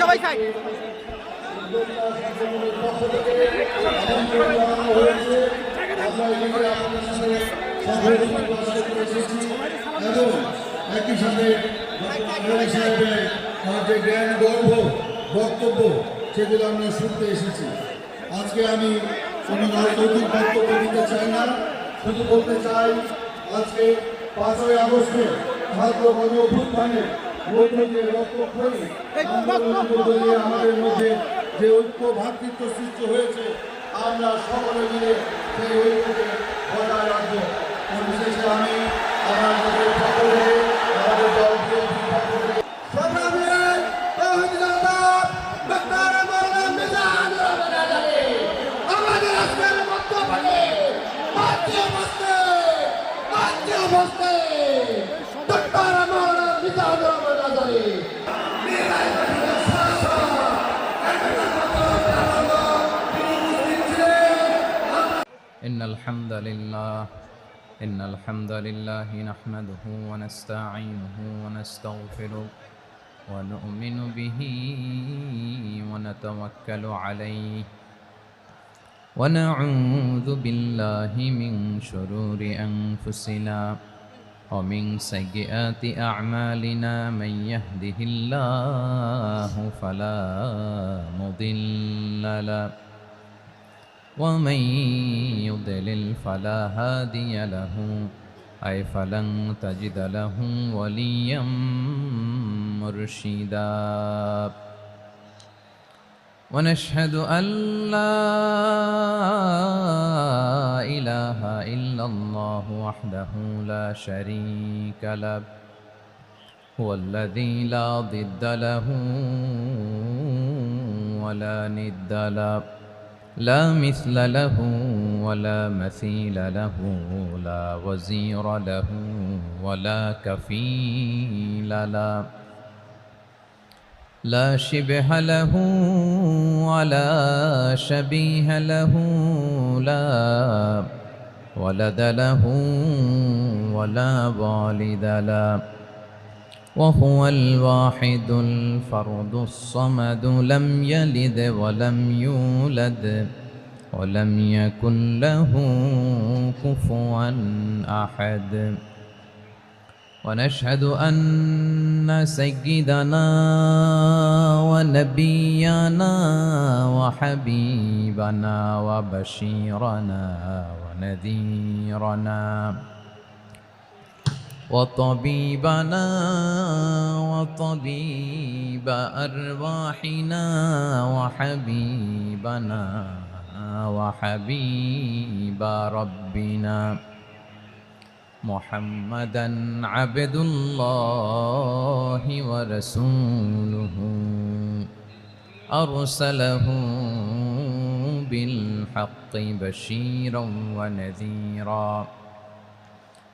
সবাই খাই। একই সাথে সাহেবের যে জ্ঞান গর্ব বক্তব্য সেগুলো আমরা শুনতে এসেছি। আজকে আমি কোনো রাজনৈতিক বক্তব্য দিতে চাই না, শুধু বলতে চাই আজকে 5ই আগস্টে ছাত্র গণ অভ্যুত্থানে মধ্যে যে রক্তক্ষয়ী আমাদের মধ্যে যে ঐক্য ভ্রাতৃত্ব সৃষ্টি হয়েছে, আমরা সকলে মিলে সেই ঐক্যকে বজায় রাখবো। পরিশেষে আমি আমাদের إن الحمد لله نحمده ونستعينه ونستغفره ونؤمن به ونتوكل عليه ونعوذ بالله من شرور أنفسنا ومن سيئات أعمالنا من يهده الله فلا مضل له ومن يضلل فلا هادي له أي فلن تجد له وليا مرشدا ونشهد أن لا إله إلا الله وحده لا شريك له هو الذي لا ضد له ولا ند له لا مثل له ولا مثيل له لا وزير له ولا كفيل له لا شبه له ولا شبيه له لا ولد له ولا والد له وهو الواحد الفرد الصمد لم يلد ولم يولد ولم يكن له كفوا أحد ونشهد أن سيدنا ونبينا وحبيبنا وبشيرنا ونذيرنا وطبيبنا وطبيب أرواحنا وحبيبنا وحبيب ربنا محمدا عبد الله ورسوله أرسله بالحق بشيرا ونذيرا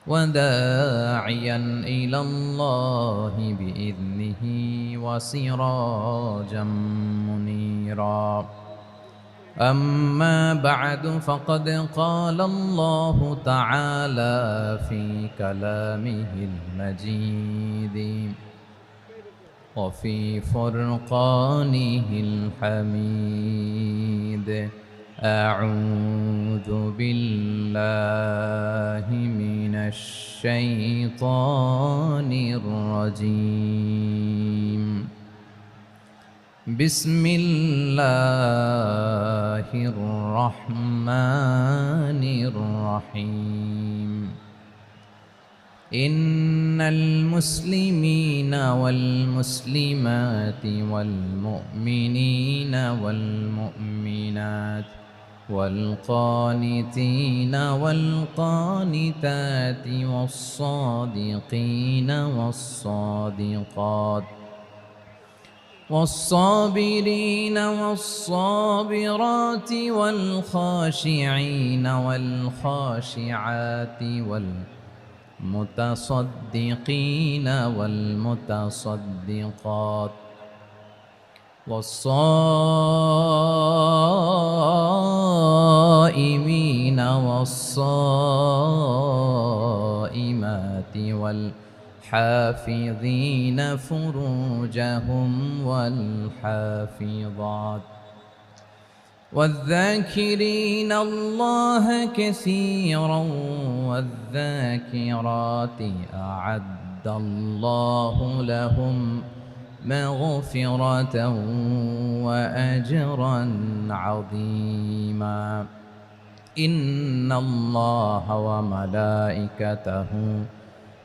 وداعيا إلى الله بإذنه وسراجا منيرا أما بعد فقد قال الله تعالى في كلامه المجيد وفي فرقانه الحميد أعوذ بالله من الشيطان الرجيم بسم الله الرحمن الرحيم إن المسلمين والمسلمات والمؤمنين والمؤمنات والقانتين والقانتات والصادقين والصادقات والصابرين والصابرات والخاشعين والخاشعات والمتصدقين والمتصدقات والصائمين والصائمات حافظين فروجهم والحافظات والذاكرين الله كثيرا والذاكرات أعد الله لهم مغفرة وأجرا عظيما إن الله وملائكته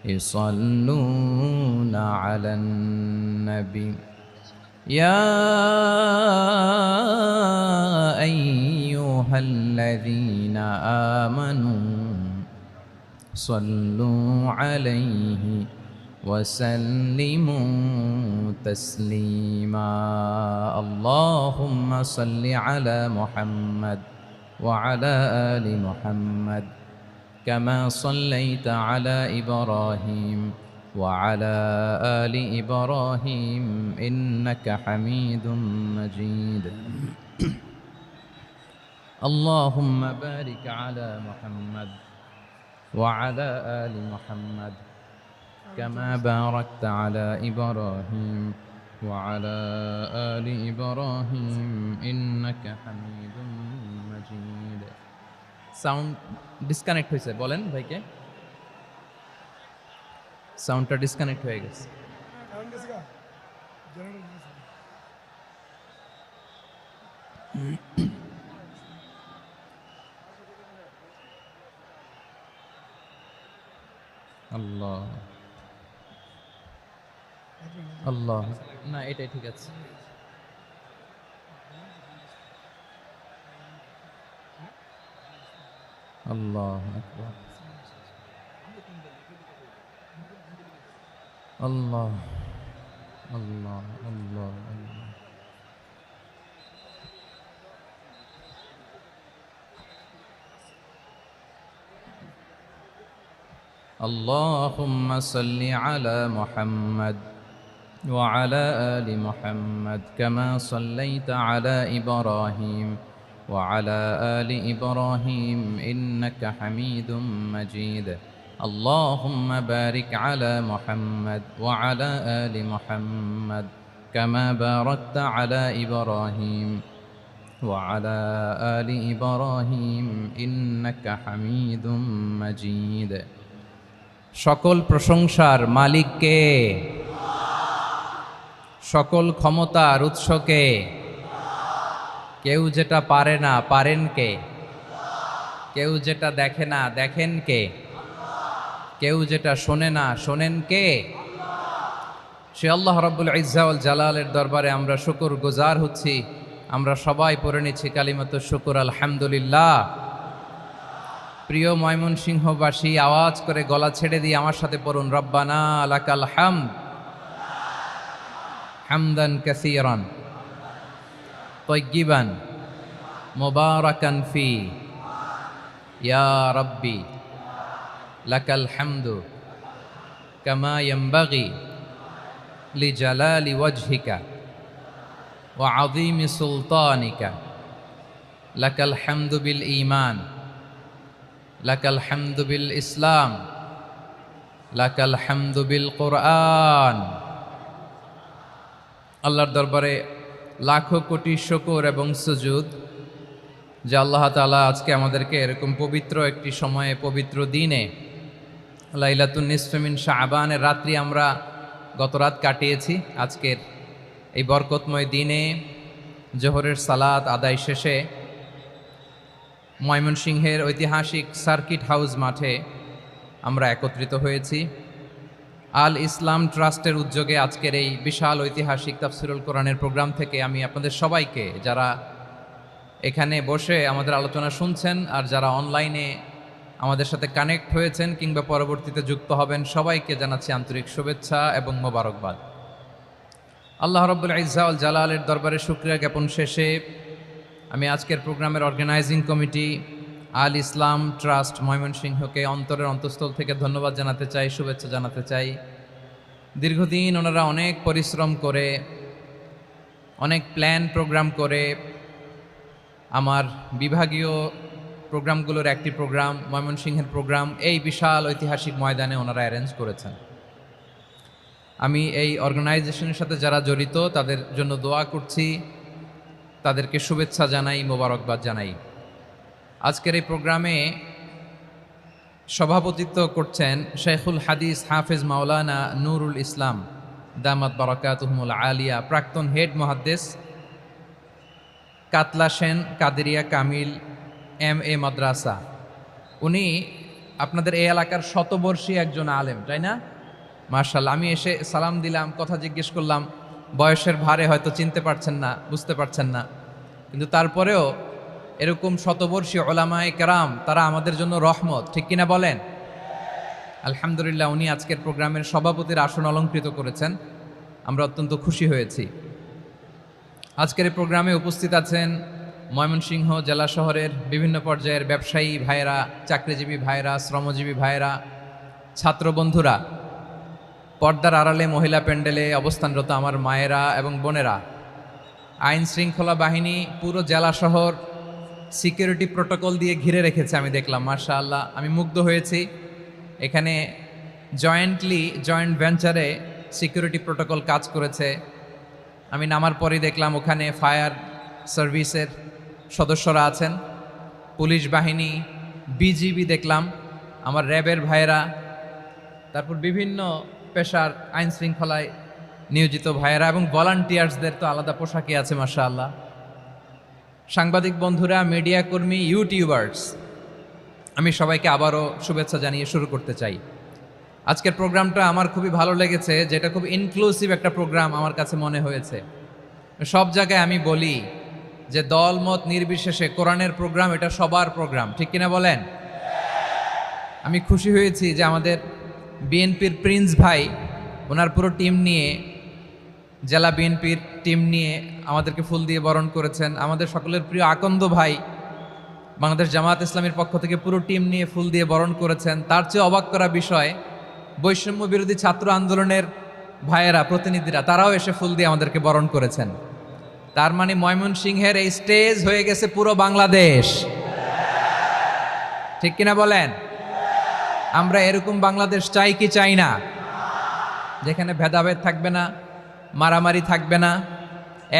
يصلون على النبي يا أيها الذين آمنوا صلوا عليه وسلموا تسليما اللهم صل على محمد وعلى آل محمد كما صليت على إبراهيم وعلى آل إبراهيم إنك حميد مجيد اللهم بارك على محمد وعلى آل محمد كما باركت على إبراهيم وعلى آل إبراهيم إنك حميد مجيد সাউন্ড ডিসকানেক্ট হয়েছে বলেন ভাইকে সাউন্ডটা ডিসকানেক্ট হয়ে গেছে আল্লাহ আল্লাহ না এটাই ঠিক আছে আল্লাহ আকবার আল্লাহ আল্লাহ আল্লাহ আল্লাহ اللهم صل على محمد وعلى آل محمد كما صليت على إبراهيم وعلى آل إبراهيم إنك حميد مجيد اللهم بارك على محمد وعلى آل محمد كما باركت على إبراهيم وعلى آل إبراهيم إنك حميد مجيد সকল প্রশংসার মালিক কে সকল ক্ষমতার উৎস কে কেউ যেটা পারে না পারেন কে কেউ যেটা দেখে না দেখেন কে কেউ যেটা শোনে না শোনেন কে সে আল্লাহ রাব্বুল ইজ্জা ওয়াল জালালের দরবারে আমরা শুকর গুজার হচ্ছি আমরা সবাই পড়ে নিচ্ছি কালিমাতুশ শুকর আলহামদুলিল্লাহ প্রিয় ময়মনসিংহবাসী আওয়াজ করে গলা ছেড়ে দিয়ে আমার সাথে পড়ুন রব্বানা লাকাল হামদ হামদান কাসীরান طيبا مباركا فيه يا ربي لك الحمد كما ينبغي لجلال وجهك وعظيم سلطانك لك الحمد بالإيمان لك الحمد بالإسلام لك الحمد بالقرآن আল্লাহর দরবারে লাখো কোটি শুকর এবং সুজুদ যে আল্লাহ তাআলা আজকে আমাদেরকে এরকম পবিত্র একটি সময়ে পবিত্র দিনে লাইলাতুন নিসফে মিন শাবানের রাত্রি আমরা গত রাত কাটিয়েছি আজকের এই বরকতময় দিনে জোহরের সালাত আদায় শেষে ময়মনসিংহের ঐতিহাসিক সার্কিট হাউস মাঠে আমরা একত্রিত হয়েছি আল ইসলাম ট্রাস্টের উদ্যোগে আজকের এই বিশাল ঐতিহাসিক তাফসিরুল কোরআনের প্রোগ্রাম থেকে আমি আপনাদের সবাইকে যারা এখানে বসে আমাদের আলোচনা শুনছেন আর যারা অনলাইনে আমাদের সাথে কানেক্ট হয়েছেন কিংবা পরবর্তীতে যুক্ত হবেন সবাইকে জানাচ্ছি আন্তরিক শুভেচ্ছা এবং মোবারকবাদ আল্লাহ রাব্বুল ইজ্জা ওয়াল জালালের দরবারে শুকরিয়া জ্ঞাপন শেষে আমি আজকের প্রোগ্রামের অর্গানাইজিং কমিটি আল ইসলাম ট্রাস্ট ময়মনসিংহকে অন্তরের অন্তঃস্থল থেকে ধন্যবাদ জানাতে চাই শুভেচ্ছা জানাতে চাই দীর্ঘদিন ওনারা অনেক পরিশ্রম করে অনেক প্ল্যান প্রোগ্রাম করে আমার বিভাগীয় প্রোগ্রামগুলোর একটি প্রোগ্রাম ময়মনসিংহের প্রোগ্রাম এই বিশাল ঐতিহাসিক ময়দানে ওনারা অ্যারেঞ্জ করেছেন আমি এই অর্গানাইজেশনের সাথে যারা জড়িত তাদের জন্য দোয়া করছি, তাদেরকে শুভেচ্ছা জানাই, মোবারকবাদ জানাই। আজকের এই প্রোগ্রামে সভাপতিত্ব করছেন শেখুল হাদিস হাফেজ মাওলানা নুরুল ইসলাম দামাত বারাকাতুহুমুল আলিয়া, প্রাক্তন হেড মুহাদ্দিস, কাতলা সেন কাদেরিয়া কামিল MA মাদ্রাসা। উনি আপনাদের এই এলাকার শতবর্ষী একজন আলেম, তাই না? মার্শাল্লাহ। আমি এসে সালাম দিলাম, কথা জিজ্ঞেস করলাম, বয়সের ভারে হয়তো চিনতে পারছেন না, বুঝতে পারছেন না, কিন্তু তারপরেও এরকম শতবর্ষী ওলামায়ে কেরাম তারা আমাদের জন্য রহমত, ঠিক কিনা বলেন? আলহামদুলিল্লাহ, উনি আজকের প্রোগ্রামের সভাপতির আসন অলঙ্কৃত করেছেন, আমরা অত্যন্ত খুশি হয়েছি। আজকের এই প্রোগ্রামে উপস্থিত আছেন ময়মনসিংহ জেলা শহরের বিভিন্ন পর্যায়ের ব্যবসায়ী ভাইয়েরা, চাকরিজীবী ভাইয়েরা, শ্রমজীবী ভাইয়েরা, ছাত্র বন্ধুরা, পর্দার আড়ালে মহিলা প্যান্ডেলে অবস্থানরত আমার মায়েরা এবং বোনেরা, আইন শৃঙ্খলা বাহিনী পুরো জেলা শহর সিকিউরিটি প্রোটোকল দিয়ে ঘিরে রেখেছে, আমি দেখলাম। মাশাআল্লাহ, আমি মুগ্ধ হয়েছি। এখানে জয়েন্ট ভেঞ্চারে সিকিউরিটি প্রোটোকল কাজ করেছে। আমি নামার পরই দেখলাম ওখানে ফায়ার সার্ভিসের সদস্যরা আছেন, পুলিশ বাহিনী, বিজিবি দেখলাম, আমার র্যাবের ভাইয়েরা, তারপর বিভিন্ন পেশার আইন শৃঙ্খলায় নিয়োজিত ভাইয়েরা এবং ভলান্টিয়ার্সদের তো আলাদা পোশাকই আছে মাশাআল্লাহ। সাংবাদিক বন্ধুরা, মিডিয়া কর্মী, ইউটিউবার্স, আমি সবাইকে আবারও শুভেচ্ছা জানিয়ে শুরু করতে চাই। আজকের প্রোগ্রামটা আমার খুবই ভালো লেগেছে, যেটা খুব ইনক্লুসিভ একটা প্রোগ্রাম আমার কাছে মনে হয়েছে। সব জায়গায় আমি বলি যে দল মত নির্বিশেষে কোরআনের প্রোগ্রাম এটা সবার প্রোগ্রাম, ঠিক কিনা বলেন? আমি খুশি হয়েছি যে আমাদের বিএনপির প্রিন্স ভাই ওনার পুরো টিম নিয়ে, জেলা বিএনপির টিম নিয়ে আমাদেরকে ফুল দিয়ে বরণ করেছেন। আমাদের সকলের প্রিয় আকন্দ ভাই বাংলাদেশ জামায়াত ইসলামীর পক্ষ থেকে পুরো টিম নিয়ে ফুল দিয়ে বরণ করেছেন। তার চেয়ে অবাক করা বিষয়, বৈষম্য বিরোধী ছাত্র আন্দোলনের ভাইয়েরা, প্রতিনিধিরা, তারাও এসে ফুল দিয়ে আমাদেরকে বরণ করেছেন। তার মানে ময়মনসিংহের এই স্টেজ হয়ে গেছে পুরো বাংলাদেশ, ঠিক কিনা বলেন? আমরা এরকম বাংলাদেশ চাই কি চাই না? যেখানে ভেদাভেদ থাকবে না, মারামারি থাকবে না,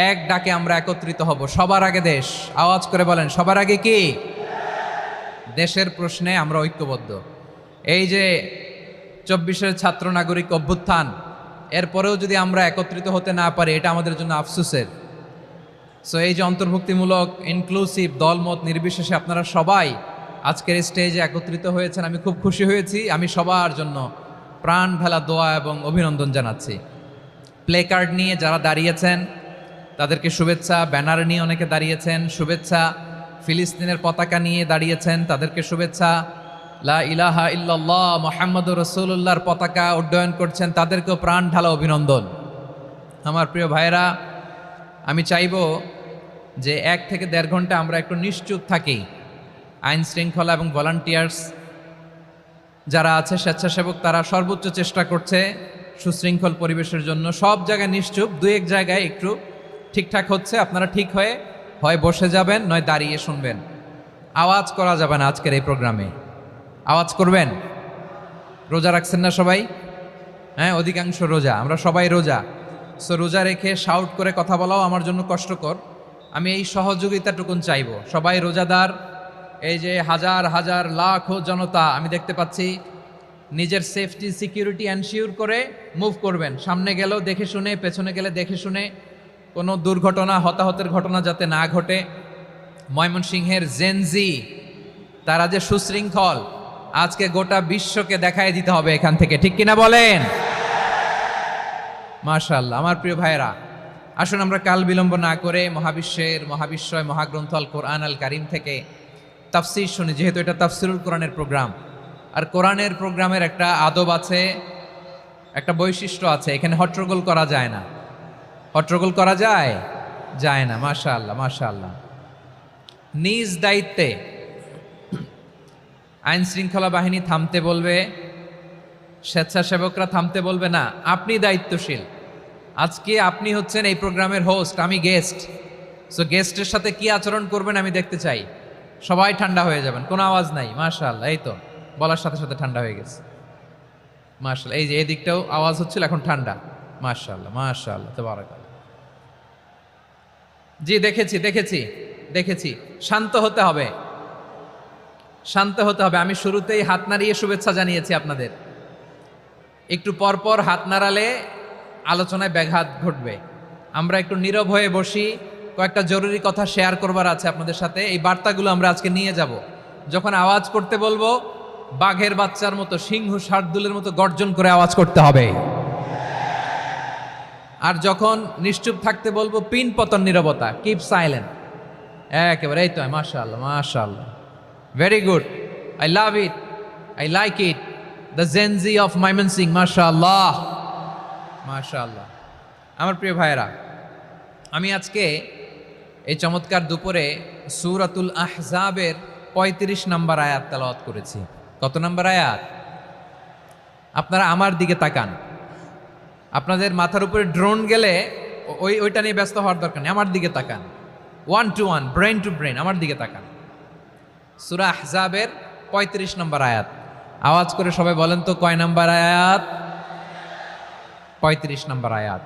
এক ডাকে আমরা একত্রিত হব। সবার আগে দেশ, আওয়াজ করে বলেন, সবার আগে কি? দেশের প্রশ্নে আমরা ঐক্যবদ্ধ। এই যে 24-এর ছাত্র নাগরিক অভ্যুত্থান, এরপরেও যদি আমরা একত্রিত হতে না পারি, এটা আমাদের জন্য আফসোসের। সো এই যে অন্তর্ভুক্তিমূলক ইনক্লুসিভ দলমত নির্বিশেষে আপনারা সবাই আজকের স্টেজে একত্রিত হয়েছেন, আমি খুব খুশি হয়েছি। আমি সবার জন্য প্রাণ ঢালা দোয়া এবং অভিনন্দন জানাচ্ছি। প্লে কার্ড নিয়ে যারা দাঁড়িয়েছেন তাদেরকে শুভেচ্ছা, ব্যানার নিয়ে অনেকে দাঁড়িয়েছেন শুভেচ্ছা, ফিলিস্তিনের পতাকা নিয়ে দাঁড়িয়েছেন তাদেরকে শুভেচ্ছা, লা ইলাহা ইল্লাল্লাহ মুহাম্মাদুর রাসূলুল্লাহর পতাকা উড্ডয়ন করছেন তাদেরকেও প্রাণ ঢালা অভিনন্দন। আমার প্রিয় ভাইয়েরা, আমি চাইব যে 1 থেকে 1.5 ঘন্টা আমরা একটু নিশ্চুপ থাকি। আইন শৃঙ্খলা এবং ভলান্টিয়ার্স যারা আছে, স্বেচ্ছাসেবক, তারা সর্বোচ্চ চেষ্টা করছে সুশৃঙ্খল পরিবেশের জন্য। সব জায়গায় নিশ্চুপ, 2-1 জায়গায় একটু ঠিকঠাক হচ্ছে। আপনারা ঠিক হয়ে হয় বসে যাবেন, নয় দাঁড়িয়ে শুনবেন। আওয়াজ করা যাবে না আজকের এই প্রোগ্রামে। আওয়াজ করবেন? রোজা রাখছেন না সবাই? হ্যাঁ, অধিকাংশ রোজা, আমরা সবাই রোজা। সো রোজা রেখে শাউট করে কথা বলাও আমার জন্য কষ্টকর। আমি এই সহযোগিতাটুকুন চাইব। সবাই রোজাদার, এই যে হাজার হাজার লাখো জনতা আমি দেখতে পাচ্ছি, নিজের সেফটি সিকিউরিটি এনশিওর করে মুভ করবেন। সামনে গেলেও দেখে শুনে, পেছনে গেলে দেখে শুনে, কোনো দুর্ঘটনা, হতাহতের ঘটনা যাতে না ঘটে। ময়মনসিংহের জেনজি তারা যে সুশৃঙ্খল, আজকে গোটা বিশ্বকে দেখায় দিতে হবে এখান থেকে, ঠিক কিনা বলেন? মাশাআল্লাহ। আমার প্রিয় ভাইয়েরা, আসুন আমরা কাল বিলম্ব না করে মহাবিশ্বয় মহাগ্রন্থ আল কোরআন আল কারিম থেকে তাফসির শুনি, যেহেতু এটা তাফসিরুল কোরআনের প্রোগ্রাম। আর কোরআনের প্রোগ্রামের একটা আদব আছে, একটা বৈশিষ্ট্য আছে, এখানে হট্টগোল করা যায় না। হট্টগোল করা যায় না। মাশাআল্লাহ, মাশাআল্লাহ। নিজ দায়িত্বে আইন শৃঙ্খলা বাহিনী থামতে বলবে, স্বেচ্ছাসেবকরা থামতে বলবে না। আপনি দায়িত্বশীল। আজকে আপনি হচ্ছেন এই প্রোগ্রামের হোস্ট, আমি গেস্ট। সো গেস্টের সাথে কি আচরণ করবেন আমি দেখতে চাই। সবাই ঠান্ডা হয়ে যাবেন, কোনো আওয়াজ নাই। মাশাআল্লাহ, এই তো বলার সাথে সাথে ঠান্ডা হয়ে গেছে। মাশাআল্লাহ, এই যে এই দিকটাও আওয়াজ হচ্ছিল, এখন ঠান্ডা। মাশাআল্লাহ মাশাআল্লাহ, তাবারাকাল্লাহ। জি দেখেছি দেখেছি দেখেছি। শান্ত হতে হবে, শান্ত হতে হবে। আমি শুরুতেই হাত নাড়িয়ে শুভেচ্ছা জানিয়েছি আপনাদের। একটু পর পর হাত নাড়ালে আলোচনায় ব্যাঘাত ঘটবে। আমরা একটু নীরব হয়ে বসি, কয়েকটা জরুরি কথা শেয়ার করবার আছে আপনাদের সাথে। এই বার্তাগুলো আমরা আজকে নিয়ে যাব। যখন আওয়াজ করতে বলবো, বাঘের বাচ্চার মতো, সিংহ শার্দুলের মতো গর্জন করে আওয়াজ করতে হবে। আর যখন নিশ্চুপ থাকতে বলবো, পিন পতন নীরবতা, কিপ সাইলেন্ট। একেবারে এই তো, মাশাআল্লাহ মাশাআল্লাহ, very good, I love it, I like it, the Gen Z of Mymensingh, মাশাআল্লাহ মাশাআল্লাহ। আমার প্রিয় ভাইয়েরা, আমি আজকে এই চমৎকার দুপুরে সূরাতুল আহজাবের ৩৫ নম্বর আয়াত তেলাওয়াত করেছি। কত নম্বর আয়াত? আপনারা আমার দিকে তাকান। আপনাদের মাথার উপরে ড্রোন গেলে ওইটা নিয়ে ব্যস্ত হওয়ার দরকার নেই, আমার দিকে তাকান। 1 to 1, ব্রেন টু ব্রেন, আমার দিকে তাকান। সূরা আহজাবের ৩৫ নম্বর আয়াত। আওয়াজ করে সবাই বলেন তো, কয় নম্বর আয়াত? ৩৫ নম্বর আয়াত।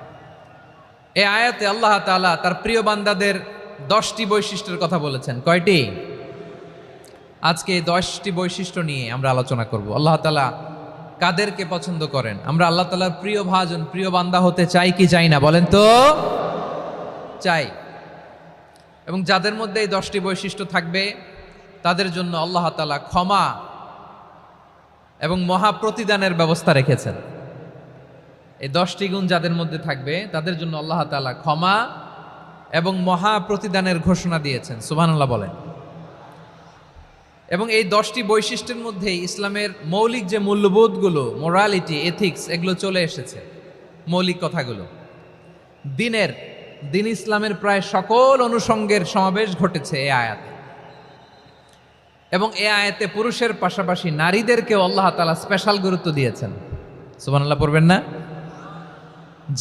এই আয়াতে আল্লাহ তাআলা তার প্রিয় বান্দাদের 10টি বৈশিষ্ট্যের কথা বলেছেন। কয়টি? আজকে এই 10টি বৈশিষ্ট্য নিয়ে আমরা আলোচনা করব। আল্লাহ তাআলা কাদেরকে পছন্দ করেন? আমরা আল্লাহ তাআলার প্রিয় ভাজন, প্রিয় বান্দা হতে চাই কি চাই না? বলেন তো। চাই। এবং যাদের মধ্যে এই 10টি বৈশিষ্ট্য থাকবে, তাদের জন্য আল্লাহ তাআলা ক্ষমা এবং মহা প্রতিদানের ব্যবস্থা রেখেছেন। এই 10টি গুণ যাদের মধ্যে থাকবে, তাদের জন্য আল্লাহ তাআলা ক্ষমা এবং মহা প্রতিদানের ঘোষণা দিয়েছেন। সুবহানাল্লাহ বলেন। এবং এই 10টি বৈশিষ্ট্যের মধ্যে ইসলামের মৌলিক যে মূল্যবোধগুলো, মোরালিটি, এথিক্স, এগুলো চলে এসেছে। মৌলিক কথাগুলো দিন ইসলামের প্রায় সকল অনুষঙ্গের সমাবেশ ঘটেছে এই আয়াতে। এবং এই আয়াতে পুরুষের পাশাপাশি নারীদেরকেও আল্লাহ তাআলা স্পেশাল গুরুত্ব দিয়েছেন। সুবহানাল্লাহ পড়বেন না?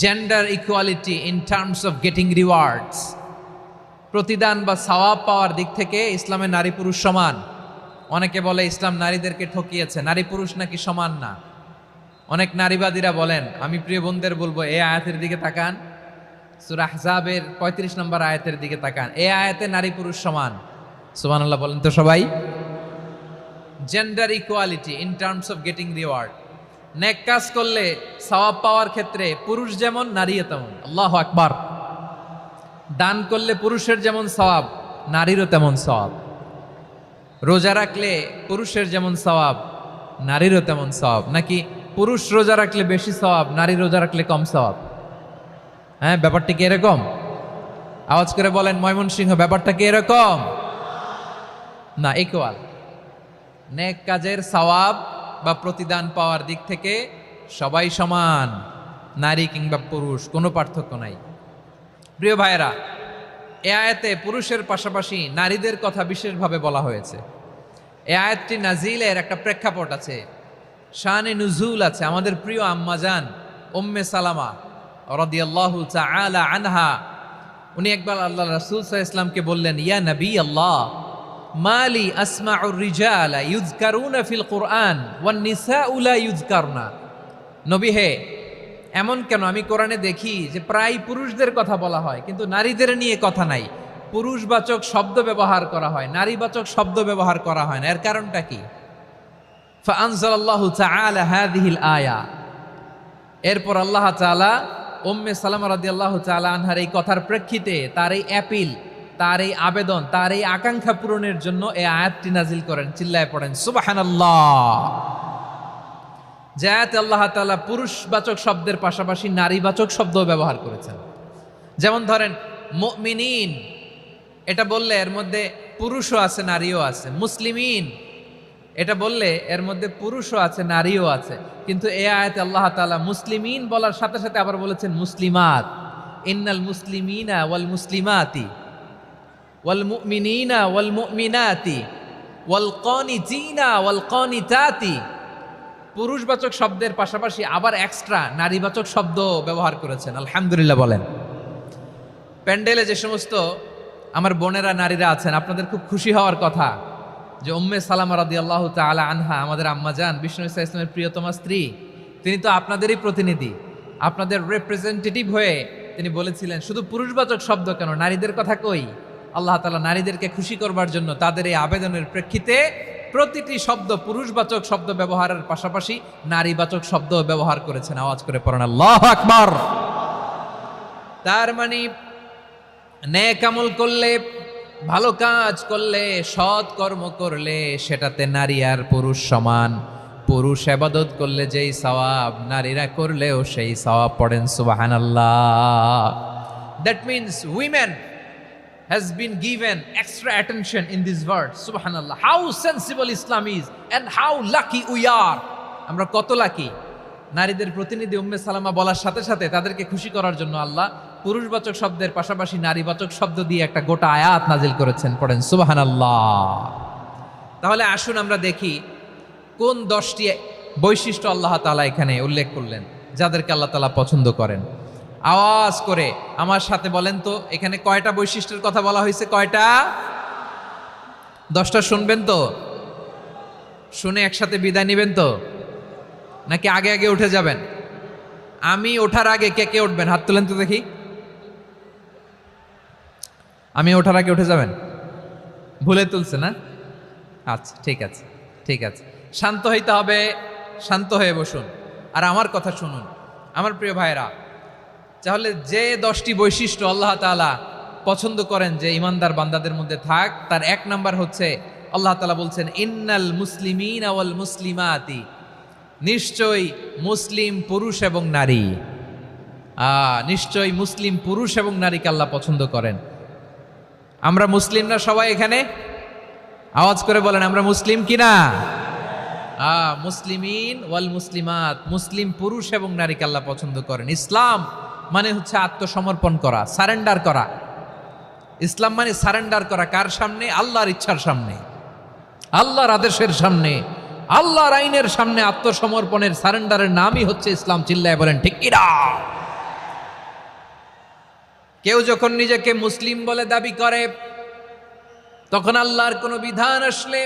Gender equality in terms of getting rewards, প্রতিদান বা সওয়াব পাওয়ার দিক থেকে ইসলামে নারী পুরুষ সমান। অনেকে বলে ইসলাম নারীদেরকে ঠকিয়েছে, নারী পুরুষ নাকি সমান না। অনেক নারীবাদীরা বলেন, আমি প্রিয় বোনদের বলবো, এই আয়াতের দিকে তাকান, সূরা আহজাবের 35 নম্বর আয়াতের দিকে তাকান। এই আয়াতে নারী পুরুষ সমান। সুবহানাল্লাহ বলেন তো সবাই। Gender equality in terms of getting reward, নেক কাজ করলে সওয়াব পাওয়ার ক্ষেত্রে পুরুষ যেমন, নারীও তেমন। আল্লাহু আকবার। দান করলে পুরুষের যেমন সওয়াব, নারীরও তেমন সওয়াব। রোজা রাখলে পুরুষের যেমন সওয়াব, নারীরও তেমন সওয়াব। নাকি পুরুষ রোজা রাখলে বেশি সওয়াব, নারী রোজা রাখলে কম সওয়াব? হ্যাঁ, ব্যাপারটা কি এরকম? আওয়াজ করে বলেন ময়মনসিংহ, ব্যাপারটা কি এরকম? না, ইকুয়াল। নেক কাজের সওয়াব বা প্রতিদান পাওয়ার দিক থেকে সবাই সমান, নারী কিংবা পুরুষ, কোনো পার্থক্য নাই। প্রিয় ভাইয়েরা, এ আয়াতে পুরুষের পাশাপাশি নারীদের কথা বিশেষভাবে বলা হয়েছে। এ আয়াতটি নাজিলের একটা প্রেক্ষাপট আছে, শানে নুজুল আছে। আমাদের প্রিয় আম্মাজান উম্মে সালামা রাদিয়াল্লাহু তাআলা আনহা, উনি একবার আল্লাহ রাসূল সাল্লাল্লাহু আলাইহি ওয়াসাল্লামকে বললেন, ইয়া নবী আল্লাহ, মালি আসমাউর রিজালা ইউযকারুনা ফিল কুরআন ওয়ান নিসাউ লা ইউযকারনা। নবী হে, এমন কেন আমি কোরআনে দেখি যে প্রায় পুরুষদের কথা বলা হয়, কিন্তু নারীদের নিয়ে কথা নাই। পুরুষবাচক শব্দ ব্যবহার করা হয়, নারীবাচক শব্দ ব্যবহার করা হয় না। এর কারণটা কি? ফাআনজালাল্লাহু তাআলা হাযিহিল আয়া। এরপর আল্লাহ তাআলা উম্মে সালামা রাদিয়াল্লাহু তাআলা আনহার এই কথার প্রেক্ষিতে, তার এই অ্যাপিল, তার এই আবেদন, তার এই আকাঙ্ক্ষা পূরণের জন্য এই আয়াতটি নাজিল করেন। চিল্লায় পড়েন সুবহানাল্লাহ। যে আয়াতে আল্লাহ তাআলা পুরুষবাচক শব্দের পাশাপাশি নারীবাচক শব্দ ব্যবহার করেছেন। যেমন ধরেন মুমিনিন, এটা বললে এর মধ্যে পুরুষও আছে, নারীও আছে। মুসলিমিন, এটা বললে এর মধ্যে পুরুষও আছে, নারীও আছে। কিন্তু এই আয়াতে আল্লাহ তাআলা মুসলিমিন বলার সাথে সাথে আবার বলেছেন মুসলিমাত। ইন্নাল মুসলিমিনা ওয়াল মুসলিমাতি ওয়াল মুমিনিনা ওয়াল মুমিনাতি ওয়াল কানিতিনা ওয়াল কানিতাতি। পুরুষবাচক শব্দের পাশাপাশি আবার এক্সট্রা নারীবাচক শব্দ ব্যবহার করেছেন। আলহামদুলিল্লাহ বলেন। প্যান্ডেলে যে সমস্ত আমার বোনেরা, নারীরা আছেন, আপনাদের খুব খুশি হওয়ার কথা যে উম্মে সালামা রাদিয়াল্লাহু তাআলা আনহা, আমাদের আম্মাজান, বিষ্ণু ইসা ইসলামের প্রিয়তমা স্ত্রী, তিনি তো আপনাদেরই প্রতিনিধি, আপনাদের রিপ্রেজেন্টেটিভ হয়ে তিনি বলেছিলেন শুধু পুরুষবাচক শব্দ কেন, নারীদের কথা কই। আল্লাহ তাআলা নারীদেরকে খুশি করবার জন্য তাদের এই আবেদনের প্রেক্ষিতে প্রতিটি শব্দ পুরুষবাচক শব্দ ব্যবহারের পাশাপাশি নারীবাচক শব্দ ব্যবহার করেছেন। আওয়াজ করে পড়েন আল্লাহু আকবার। তার মানে নেক আমল করলে, ভালো কাজ করলে, সৎ কর্ম করলে সেটাতে নারী আর পুরুষ সমান। পুরুষ ইবাদত করলে যেই সওয়াব, নারীরা করলেও সেই সওয়াব। পড়েন সুবহানাল্লাহ। That means women has been given extra attention in this verse. Subhanallah. How sensible Islam is and how lucky we are. আমরা কত লাকি। নারীদের প্রতিনিধি উম্মে সালামা বলার সাথে সাথে তাদেরকে খুশি করার জন্য আল্লাহ পুরুষবাচক শব্দের পাশাপাশি নারীবাচক শব্দ দিয়ে একটা গোটা আয়াত নাজিল করেছেন। পড়েন সুবহানাল্লাহ। তাহলে আসুন আমরা দেখি কোন 10টি বৈশিষ্ট্য আল্লাহ তাআলা এখানে উল্লেখ করলেন যাদেরকে আল্লাহ তাআলা পছন্দ করেন। আওয়াজ করে আমার সাথে বলেন তো, এখানে কয়টা বৈশিষ্ট্যের কথা বলা হয়েছে? কয়টা? 10টা শুনবেন তো? শুনে একসাথে বিদায় নেবেন তো, নাকি আগে আগে উঠে যাবেন? আমি ওঠার আগে কে কে উঠবেন? হাত তুলেন তো দেখি। আমি ওঠার আগে উঠে যাবেন? ভুলে তুলছে না? আচ্ছা, ঠিক আছে, ঠিক আছে। শান্ত হইতে হবে, শান্ত হয়ে বসুন আর আমার কথা শুনুন। আমার প্রিয় ভাইরা, তাহলে যে 10টি বৈশিষ্ট্য আল্লাহ তাআলা পছন্দ করেন যে ইমানদার বান্দাদের মধ্যে থাক, তার 1 নাম্বার হচ্ছে আল্লাহ তাআলা বলছেন ইন্নাল মুসলিমিনা ওয়াল মুসলিমাতি, নিশ্চয়ই মুসলিম পুরুষ এবং নারী। নিশ্চয়ই মুসলিম পুরুষ এবং নারীকে আল্লাহ পছন্দ করেন। আমরা মুসলিম না সবাই এখানে? আওয়াজ করে বলেন আমরা মুসলিম কিনা? মুসলিমিন ওয়াল মুসলিমাত, মুসলিম পুরুষ এবং নারীকে আল্লাহ পছন্দ করেন। ইসলাম মানে হচ্ছে আত্মসমর্পণ করা, সারেন্ডার করা। ইসলাম মানে সারেন্ডার করা। কার সামনে? আল্লাহর ইচ্ছার সামনে, আল্লাহর আদেশের সামনে, আল্লাহর আইনের সামনে আত্মসমর্পণের, সারেন্ডারের নামই হচ্ছে ইসলাম। চিল্লায় বলেন ঠিক কিনা? কেউ যখন নিজেকে মুসলিম বলে দাবি করে, তখন আল্লাহর কোনো বিধান আসলে,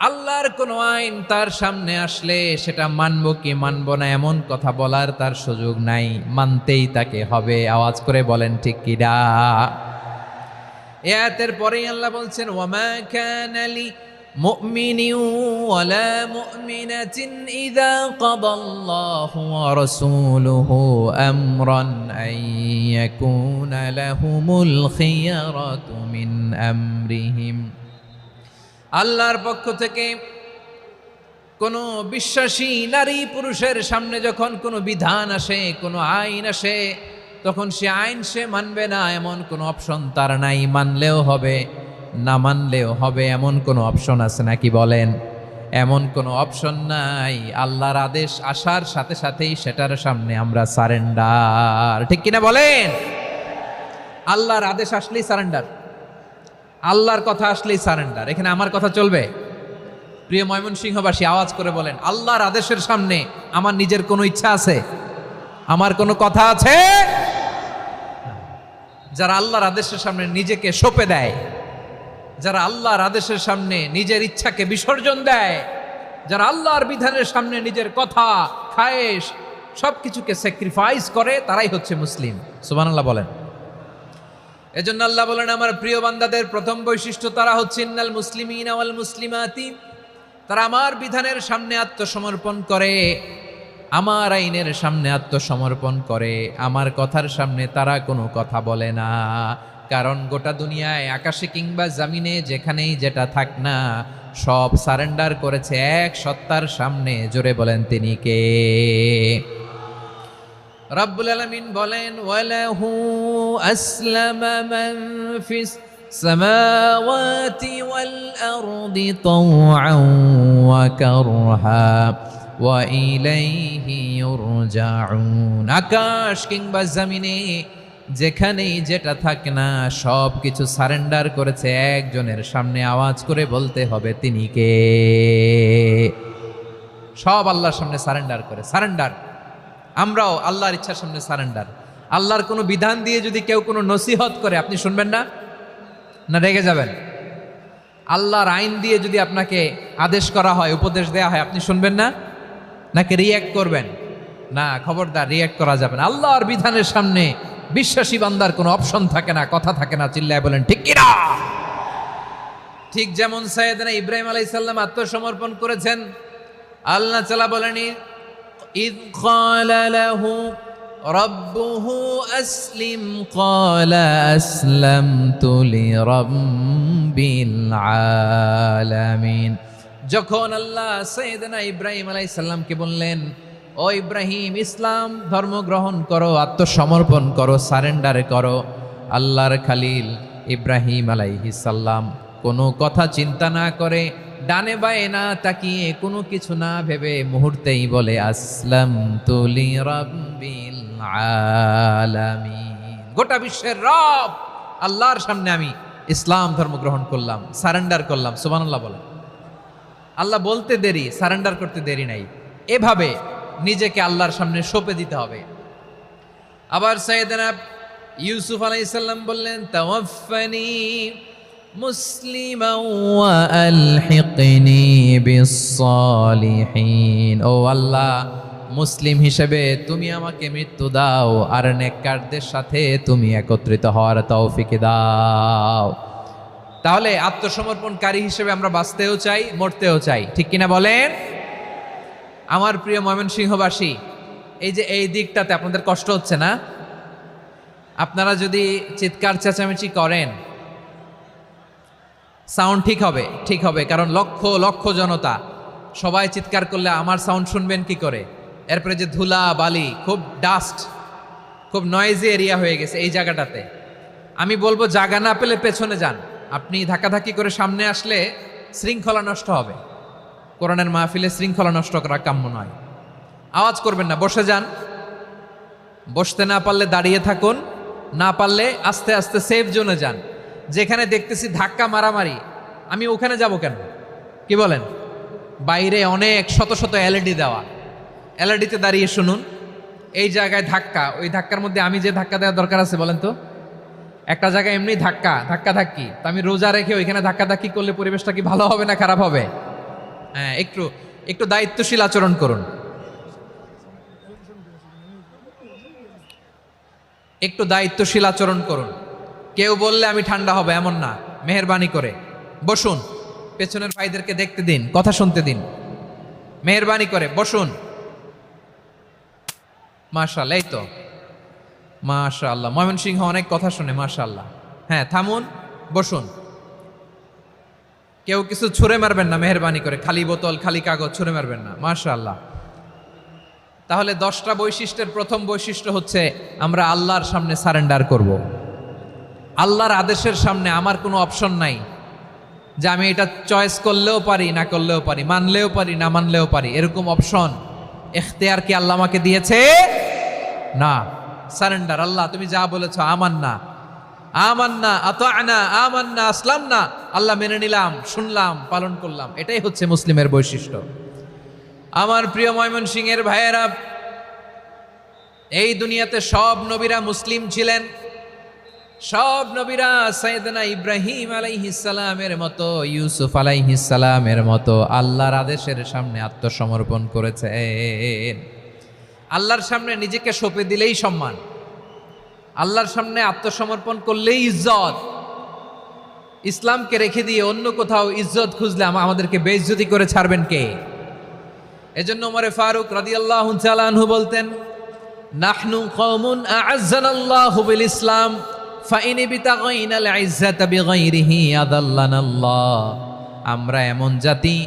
আল্লাহর কোনো আইন তার সামনে আসলে সেটা মানবো কি মানবো না এমন কথা বলার তার সুযোগ নাই, মানতেই তাকে হবে। আওয়াজ করে বলেন ঠিক কিনা? এই আয়াতের পরেই আল্লাহ বলছেন ওয়ামা কানা লি মুমিনিন ওয়ালা মুমিনাতিন ইযা কাদাল্লাহু ওয়া রাসূলুহু আমরান আন ইয়াকুনা লাহুমুল খিয়ারাতু মিন আমরিহিম। আল্লাহর পক্ষ থেকে কোনো বিশ্বাসী নারী পুরুষের সামনে যখন কোনো বিধান আসে, কোনো আইন আসে, তখন সে আইন সে মানবে না এমন কোনো অপশন তার নাই। মানলেও হবে, না মানলেও হবে এমন কোনো অপশন আছে নাকি বলেন? এমন কোনো অপশন নাই। আল্লাহর আদেশ আসার সাথে সাথেই সেটার সামনে আমরা সারেন্ডার। ঠিক কিনা বলেন? আল্লাহর আদেশ আসলেই সারেন্ডার, আল্লাহর কথা আসলেই সারেন্ডার। এখানে আমার কথা চলবে? প্রিয় ময়মনসিংহবাসী, আওয়াজ করে বলেন আল্লাহর আদেশের সামনে আমার নিজের কোনো ইচ্ছা আছে? আমার কোনো কথা আছে? যারা আল্লাহর আদেশের সামনে নিজেকে সঁপে দেয়, যারা আল্লাহর আদেশের সামনে নিজের ইচ্ছাকে বিসর্জন দেয়, যারা আল্লাহর বিধানের সামনে নিজের কথা, খায়েশ সবকিছুকে স্যাক্রিফাইস করে, তারাই হচ্ছে মুসলিম। সুবহানাল্লাহ বলেন। এজন্য আল্লাহ বলেন আমার প্রিয় বান্দাদের প্রথম বৈশিষ্ট্য তারা হচ্ছে ইন্নাল মুসলিমিনা ওয়াল মুসলিমাতি, তারা আমার বিধানের সামনে আত্মসমর্পণ করে, আমার আইনের সামনে আত্মসমর্পণ করে, আমার কথার সামনে তারা কোনো কথা বলে না। কারণ গোটা দুনিয়ায় আকাশে কিংবা জামিনে যেখানেই যেটা থাক না, সব সারেন্ডার করেছে এক সত্তার সামনে। জোরে বলেন তিনি কে? রব্বুল আলামিন বলেন ওয়ালাহু আসলামা মান ফিস সামাওয়াতি ওয়াল আরদি তাওআন ওয়া কারহা ওয়া ইলাইহি ইউরজাউন। আকাশ কিংবা জমিনে যেখানেই যেটা থাকে না, সব কিছু সারেন্ডার করেছে একজনের সামনে। আওয়াজ করে বলতে হবে তিনি কে? সব আল্লাহর সামনে সারেন্ডার করে। সারেন্ডার। আমরাও আল্লাহর ইচ্ছার সামনে সারেন্ডার। আল্লাহর কোনো বিধান দিয়ে যদি কেউ কোনো নসিহত করে, আপনি শুনবেন না? না রেগে যাবেন? আল্লাহর আইন দিয়ে যদি আপনাকে আদেশ করা হয়, উপদেশ দেয়া হয়, আপনি শুনবেন না? নাকি রিয়্যাক্ট করবেন? না, খবরদার রিয়্যাক্ট করা যাবে না। আল্লাহর বিধানের সামনে বিশ্বাসী বান্দার কোনো অপশন থাকে না, কথা থাকে না। চিল্লায় বলেন ঠিক কিনা? ঠিক যেমন সাইয়েদনা ইব্রাহিম আলাইহিস সালাম আত্মসমর্পণ করেছেন। আল্লাহ তাআলা বলেনি ইয ক্বালা লাহু রাব্বুহু আসলিম ক্বালা আসলামতু লিরাব্বিল আলামিন। যখন আল্লাহ সাইয়েদনা ইব্রাহিম আলাইহিস সালামকে বললেন, ও ইব্রাহিম, ইসলাম ধর্ম গ্রহণ করো, আত্মসমর্পণ করো, সারেন্ডার করো, আল্লাহর খালিল ইব্রাহিম আলাইহিস সালাম কোনো কথা চিন্তা না করে, ডানে বায়ে না তাকিয়ে, কোনো কিছু না ভেবে মুহূর্তেই বলে আসলামতু লিরাব্বিল আলামিন। গোটা বিশ্বের রব আল্লাহর সামনে আমি ইসলাম ধর্ম গ্রহণ করলাম, সারেন্ডার করলাম। সুবহানাল্লাহ বলেন। আল্লাহ বলতে দেরি, সারেন্ডার করতে দেরি নাই। এভাবে নিজেকে আল্লাহর সামনে সঁপে দিতে হবে। আবার সাইয়েদনা ইউসুফ আলাইহিস সালাম বললেন, তাওয়াফফানি মুসলিমান ওয়া আলহিকনি বিস-সালিহিন। ও আল্লাহ, মুসলিম হিসেবে তুমি আমাকে মৃত্যু দাও, আর নেককারদের সাথে তুমি একত্রিত হওয়ার তৌফিক দাও। তাহলে আত্মসমর্পণকারী হিসেবে আমরা বাঁচতেও চাই, মরতেও চাই, ঠিক কিনা বলেন? আমার প্রিয় ময়মনসিংহবাসী, এই যে এই দিকটাতে আপনাদের কষ্ট হচ্ছে না? আপনারা যদি চিৎকার চেঁচামেচি করেন, সাউন্ড ঠিক হবে, ঠিক হবে, কারণ লক্ষ লক্ষ জনতা, সবাই চিৎকার করলে আমার সাউন্ড শুনবেন কি করে? এরপরে যে ধুলা বালি, খুব ডাস্ট, খুব নয়েজি এরিয়া হয়ে গেছে এই জায়গাটাতে। আমি বলবো জায়গা না পেলে পেছনে যান। আপনি ধাক্কাধাক্কি করে সামনে আসলে শৃঙ্খলা নষ্ট হবে। কোরআনের মাহফিলে শৃঙ্খলা নষ্ট করা কাম্য নয়। আওয়াজ করবেন না, বসে যান। বসতে না পারলে দাঁড়িয়ে থাকুন, না পারলে আস্তে আস্তে সেফ জোনে যান। যেখানে দেখতেছি ধাক্কা মারামারি, আমি ওখানে যাব কেন? কি বলেন? বাইরে অনেক শত শত এলইডি দেওয়া, এলইডিতে দাঁড়িয়ে শুনুন। এই জায়গায় ধাক্কা, ওই ধাক্কার মধ্যে আমি যে ধাক্কা দেওয়ার দরকার আছে বলেন তো? একটা জায়গায় এমনি ধাক্কা ধাক্কি, তো আমি রোজা রেখে ওইখানে ধাক্কি করলে পরিবেশটা কি ভালো হবে না খারাপ হবে? হ্যাঁ, একটু দায়িত্বশীল আচরণ করুন, একটু দায়িত্বশীল আচরণ করুন। কেউ বললে আমি ঠান্ডা হবে এমন না, মেহেরবানি করে বসুন। পেছনের ভাইদেরকে দেখতে দিন, কথা শুনতে দিন, মেহেরবানি করে বসুন। মাশাআল্লাহ, এই তো মাশাআল্লাহ, ময়মনসিংহ অনেক কথা শুনে, মাশাআল্লাহ। হ্যাঁ, থামুন, বসুন। কেউ কিছু ছুঁড়ে মারবেন না, মেহেরবানি করে, খালি বোতল খালি কাগজ ছুঁড়ে মারবেন না, মাশাআল্লাহ। তাহলে 10টা বৈশিষ্ট্যের প্রথম বৈশিষ্ট্য হচ্ছে আমরা আল্লাহর সামনে সারেন্ডার করব। আল্লাহর আদেশের সামনে আমার কোনো অপশন নাই যে আমি এটা চয়েস করলেও পারি, না করলেও পারি, মানলেও পারি, না মানলেও পারি, এরকম অপশন এখতিয়ার কি আল্লাহ আমাকে দিয়েছে? না। সারেন্ডার। আল্লাহ তুমি যা বলেছো, আমান্না আমান্না আতা'না আমান্না আসলামনা, আল্লাহ মেনে নিলাম, শুনলাম, পালন করলাম। এটাই হচ্ছে মুসলিমের বৈশিষ্ট্য। আমার প্রিয় ময়মনসিংহের ভাইয়েরা, এই দুনিয়াতে সব নবীরা মুসলিম ছিলেন। সব নবীরা সাইয়েদনা ইব্রাহিম আলাইহিস সালামের মতো, ইউসুফ আলাইহিস সালামের মতো আল্লাহর আদেশের সামনে আত্মসমর্পণ করেছেন। আল্লাহর সামনে নিজেকে সঁপে দিলেই সম্মান, আল্লাহর সামনে আত্মসমর্পণ করলেই ইজ্জত। ইসলামকে রেখে দিয়ে অন্য কোথাও ইজ্জত খুঁজলে আমাদেরকে বেইজ্জতি করে ছাড়বেন কে? এজন্য ওমরে ফারুক রাদিয়াল্লাহু তাআলা আনহু বলতেন, নাহনু কওমুন আ'আজ্জানাল্লাহু বিল ইসলাম ফাইন বিতাগাইনাল ইজ্জাতা বিগাইরিহি আদাল্লানাল্লাহ। আমরা এমন জাতি,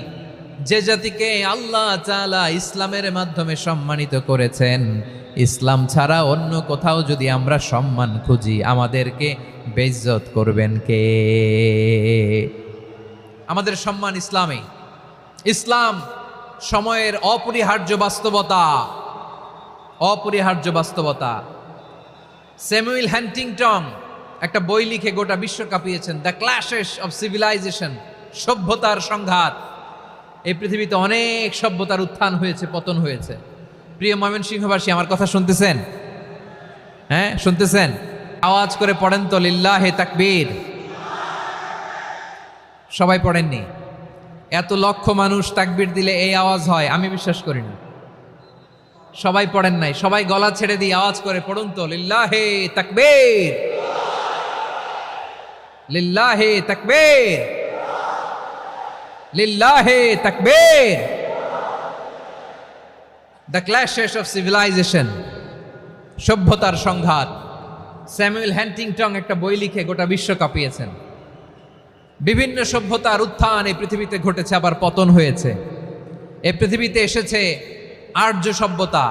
যে জাতিকে আল্লাহ তাআলা ইসলামের মাধ্যমে সম্মানিত করেছেন। ইসলাম ছাড়া অন্য কোথাও যদি আমরা সম্মান খুঁজি, আমাদেরকে বেইজ্জত করবেন কে? আমাদের সম্মান ইসলামে। ইসলাম সময়ের অপরিহার্য বাস্তবতা, অপরিহার্য বাস্তবতা। স্যামুয়েল হ্যান্টিংটন একটা বই লিখে গোটা বিশ্ব কাঁপিয়েছেন, দ্য ক্ল্যাশেস অফ সিভিলাইজেশন, সভ্যতার সংঘাত। এই পৃথিবীতে অনেক সভ্যতার উত্থান হয়েছে, পতন হয়েছে। প্রিয় ময়মনসিংহবাসী, আমার কথা শুনতেছেন? হ্যাঁ, শুনতেছেন? আওয়াজ করে পড়েন তো লিল্লাহে তাকবীর। সবাই পড়েননি? এত লক্ষ মানুষ তাকবীর দিলে এই আওয়াজ হয়? আমি বিশ্বাস করি না। সবাই পড়েন নাই, সবাই গলা ছেড়ে দিয়ে আওয়াজ করে পড়ুন তো, লিল্লাহে তাকবীর, লিল্লাহে তাকবীর, লিল্লাহে তাকবীর। দ্য ক্ল্যাশেস অফ সিভিলাইজেশন, সভ্যতার সংঘাত। স্যামুয়েল হ্যান্টিংটন একটা বই লিখে গোটা বিশ্ব কাঁপিয়েছেন। বিভিন্ন সভ্যতার উত্থান এই পৃথিবীতে ঘটেছে, আবার পতন হয়েছে। এই পৃথিবীতে এসেছে আর্য সভ্যতা,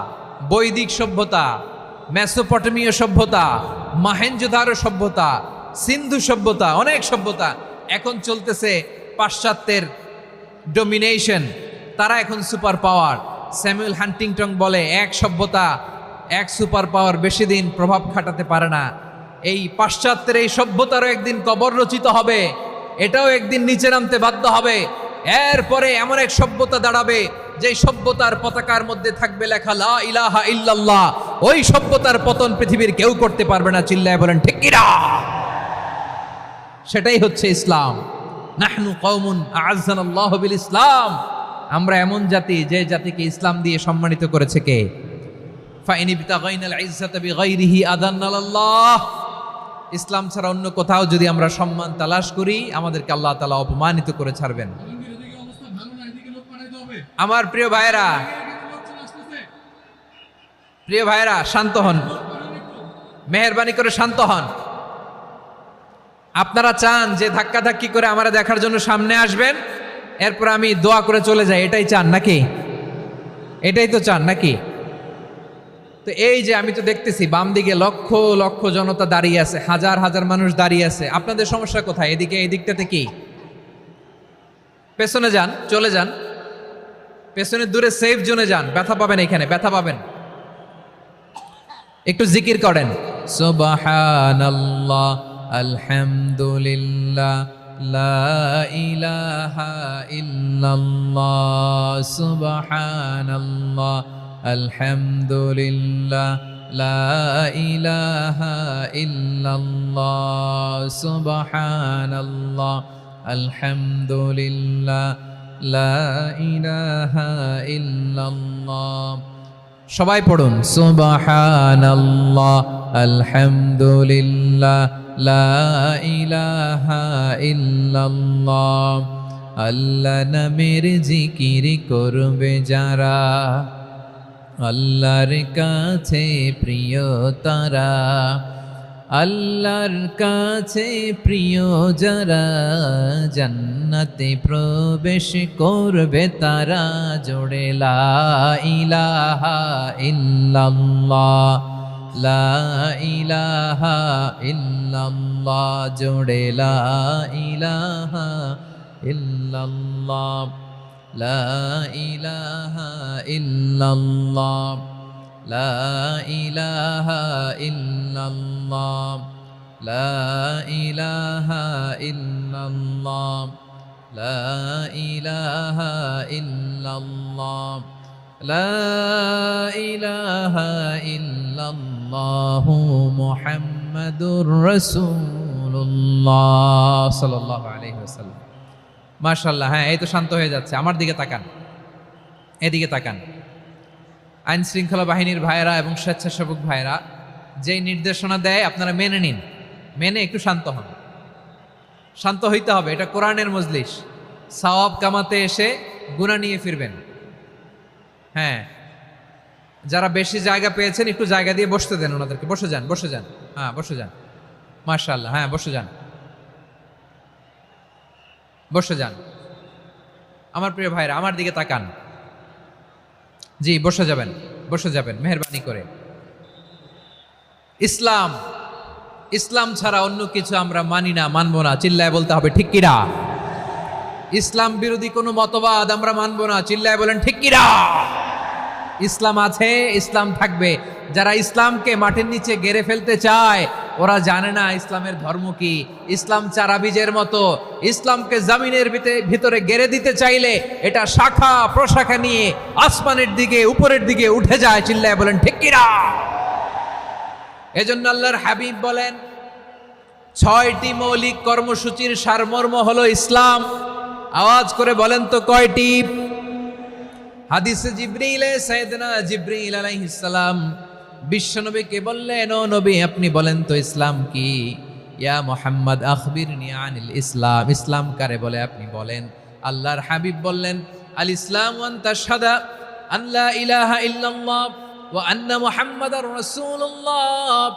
বৈদিক সভ্যতা, মেসোপটেমীয় সভ্যতা, মহেঞ্জোদারো সভ্যতা, সিন্ধু সভ্যতা, অনেক সভ্যতা। এখন চলতেছে পাশ্চাত্যের ডোমিনেশন, তারা এখন সুপার পাওয়ার। স্যামুয়েল হান্টিংটন বলে এক সভ্যতা, এক সুপার পাওয়ার বেশি দিন প্রভাব খাটাতে পারে না। এই পাশ্চাত্যের এই সভ্যতারও একদিন কবর রচিত হবে, এটাও একদিন নিচে নামতে বাধ্য হবে। এরপরে এমন এক সভ্যতা দাঁড়াবে যে সভ্যতার পতাকার মধ্যে থাকবে লেখা লা ইলাহা ইল্লাল্লাহ। ওই সভ্যতার পতন পৃথিবীর কেউ করতে পারবে না, চিল্লায় বলেন ঠিক কিনা? সেটাই হচ্ছে ইসলাম। নাহনু কওমুন আ'আজ্জানাল্লাহু বিল ইসলাম, আমরা এমন জাতি যে জাতিকে ইসলাম দিয়ে সম্মানিত করেছে কে? ফাইন ইবতাগাইনাল ইজ্জাতা বিগাইরিহি আযান্নাল্লাহ, ইসলাম ছাড়া অন্য কোথাও যদি আমরা সম্মান তালাশ করি, আমাদেরকে আল্লাহ তাআলা অপমানিত করে ছাড়বেন। আমার প্রিয় ভাইরা, প্রিয় ভাইরা, শান্ত হন, মেহেরবানি করে শান্ত হন। আপনারা চান যে ধাক্কাধাক্কি করে আমরা দেখার জন্য সামনে আসবেন, এরপর আমি দোয়া করে চলে যাই, এটাই চান নাকি? এটাই তো চান নাকি? তো এই যে আমি তো দেখতেছি বাম দিকে লক্ষ লক্ষ জনতা দাঁড়িয়ে আছে, হাজার হাজার মানুষ দাঁড়িয়ে আছে। আপনাদের সমস্যা কোথায়? এদিকে, এই দিকটাতে কি? পেছনে যান, চলে যান, পেছনে দূরে সেফ জোনে যান। ব্যথা পাবেন, এখানে ব্যথা পাবেন। একটু জিকির করেন, সুবহানাল্লাহ, আলহামদুলিল্লাহ, লা ইলাহা ইল্লাল্লাহ, সুবহানাল্লাহ, আলহামদুলিল্লাহ, লা ইলাহা ইল্লাল্লাহ, সুবহানাল্লাহ, আলহামদুলিল্লাহ, লা ইলাহা ইল্লাল্লাহ। সবাই পড়ুন, সুবহানাল্লাহ, আলহামদুলিল্লাহ, লা ইলাহা ইল্লাল্লাহ। আল্লাহ নামের জিকির করবে যারা, আল্লাহর কাছে প্রিয় তারা, আল্লাহর কাছে প্রিয় যারা, জান্নাতে প্রবেশ করবে তারা। জোড়ে লা ইলাহা ইল্লাল্লাহ, লা ইলাহা ইল্লাল্লাহ, জোড়ে লা ইলাহা ইল্লাল্লাহ, লা ইলাহা ইল্লাল্লাহ, লা ইলাহা ইল্লাল্লাহ, লা ইলাহা ইল্লাল্লাহ, লা ইলাহা ইল্লাল্লাহ, লা ইলাহা ইল্লাল্লাহু মুহাম্মাদুর রাসূলুল্লাহ সাল্লাল্লাহু আলাইহি ওয়াসাল্লাম। মাশাআল্লাহ। হ্যাঁ, এই তো শান্ত হয়ে যাচ্ছে। আমার দিকে তাকান, এদিকে তাকান। আইন শৃঙ্খলা বাহিনীর ভাইয়েরা এবং স্বেচ্ছাসেবক ভাইয়েরা যেই নির্দেশনা দেয় আপনারা মেনে নিন, মেনে একটু শান্ত হন। শান্ত হইতে হবে, এটা কোরআনের মজলিস। সওয়াব কামাতে এসে গুনাহ নিয়ে ফিরবেন। হ্যাঁ, যারা বেশি জায়গা পেয়েছেন একটু জায়গা দিয়ে বসতে দেন ওনাদেরকে। বসে যান, বসে যান। হ্যাঁ, বসে যান। মাশাআল্লাহ। হ্যাঁ, বসে যান, বসে যান। আমার প্রিয় ভাইরা, আমার দিকে তাকান। জি, বসে যাবেন, বসে যাবেন মেহেরবানি করে। ইসলাম, ইসলাম ছাড়া অন্য কিছু আমরা মানি না, মানবো না। চিল্লায় বলতে হবে ঠিক কিনা? ইসলাম বিরোধী কোনো মতবাদ আমরা মানবো না। চিল্লায় বলেন ঠিক কিনা? ইসলাম আছে, ইসলাম থাকবে। যারা ইসলামকে মাটির নিচে গেড়ে ফেলতে চায়, ওরা জানে না ইসলামের ধর্ম কি। ইসলাম চারা বীজের মতো, ইসলামকে জমিনের ভিতরে গেড়ে দিতে চাইলে এটা শাখা প্রশাখা নিয়ে আসমানের দিকে, উপরের দিকে উঠে যায়। চিল্লায় বলেন ঠিক কিনা? এজন্য আল্লাহর হাবিব বলেন, 6টি মৌলিক কর্মসূচির সারমর্ম হলো ইসলাম। আওয়াজ করে বলেন তো কয়টি? হাদিসে জিবরিলে সাইয়েদনা জিবরিল আলাইহিস সালাম বিশ্বনবীকে বললেন, ও নবী আপনি বলেন তো ইসলাম কি? ইয়া মুহাম্মদ আখবিরনি আনিল ইসলাম, ইসলাম কারে বলে আপনি বলেন। আল্লাহর হাবিব বললেন, আল ইসলাম ওয়া তাশহাদা আন লা ইলাহা ইল্লাল্লাহ ওয়া আন্না মুহাম্মাদার রাসূলুল্লাহ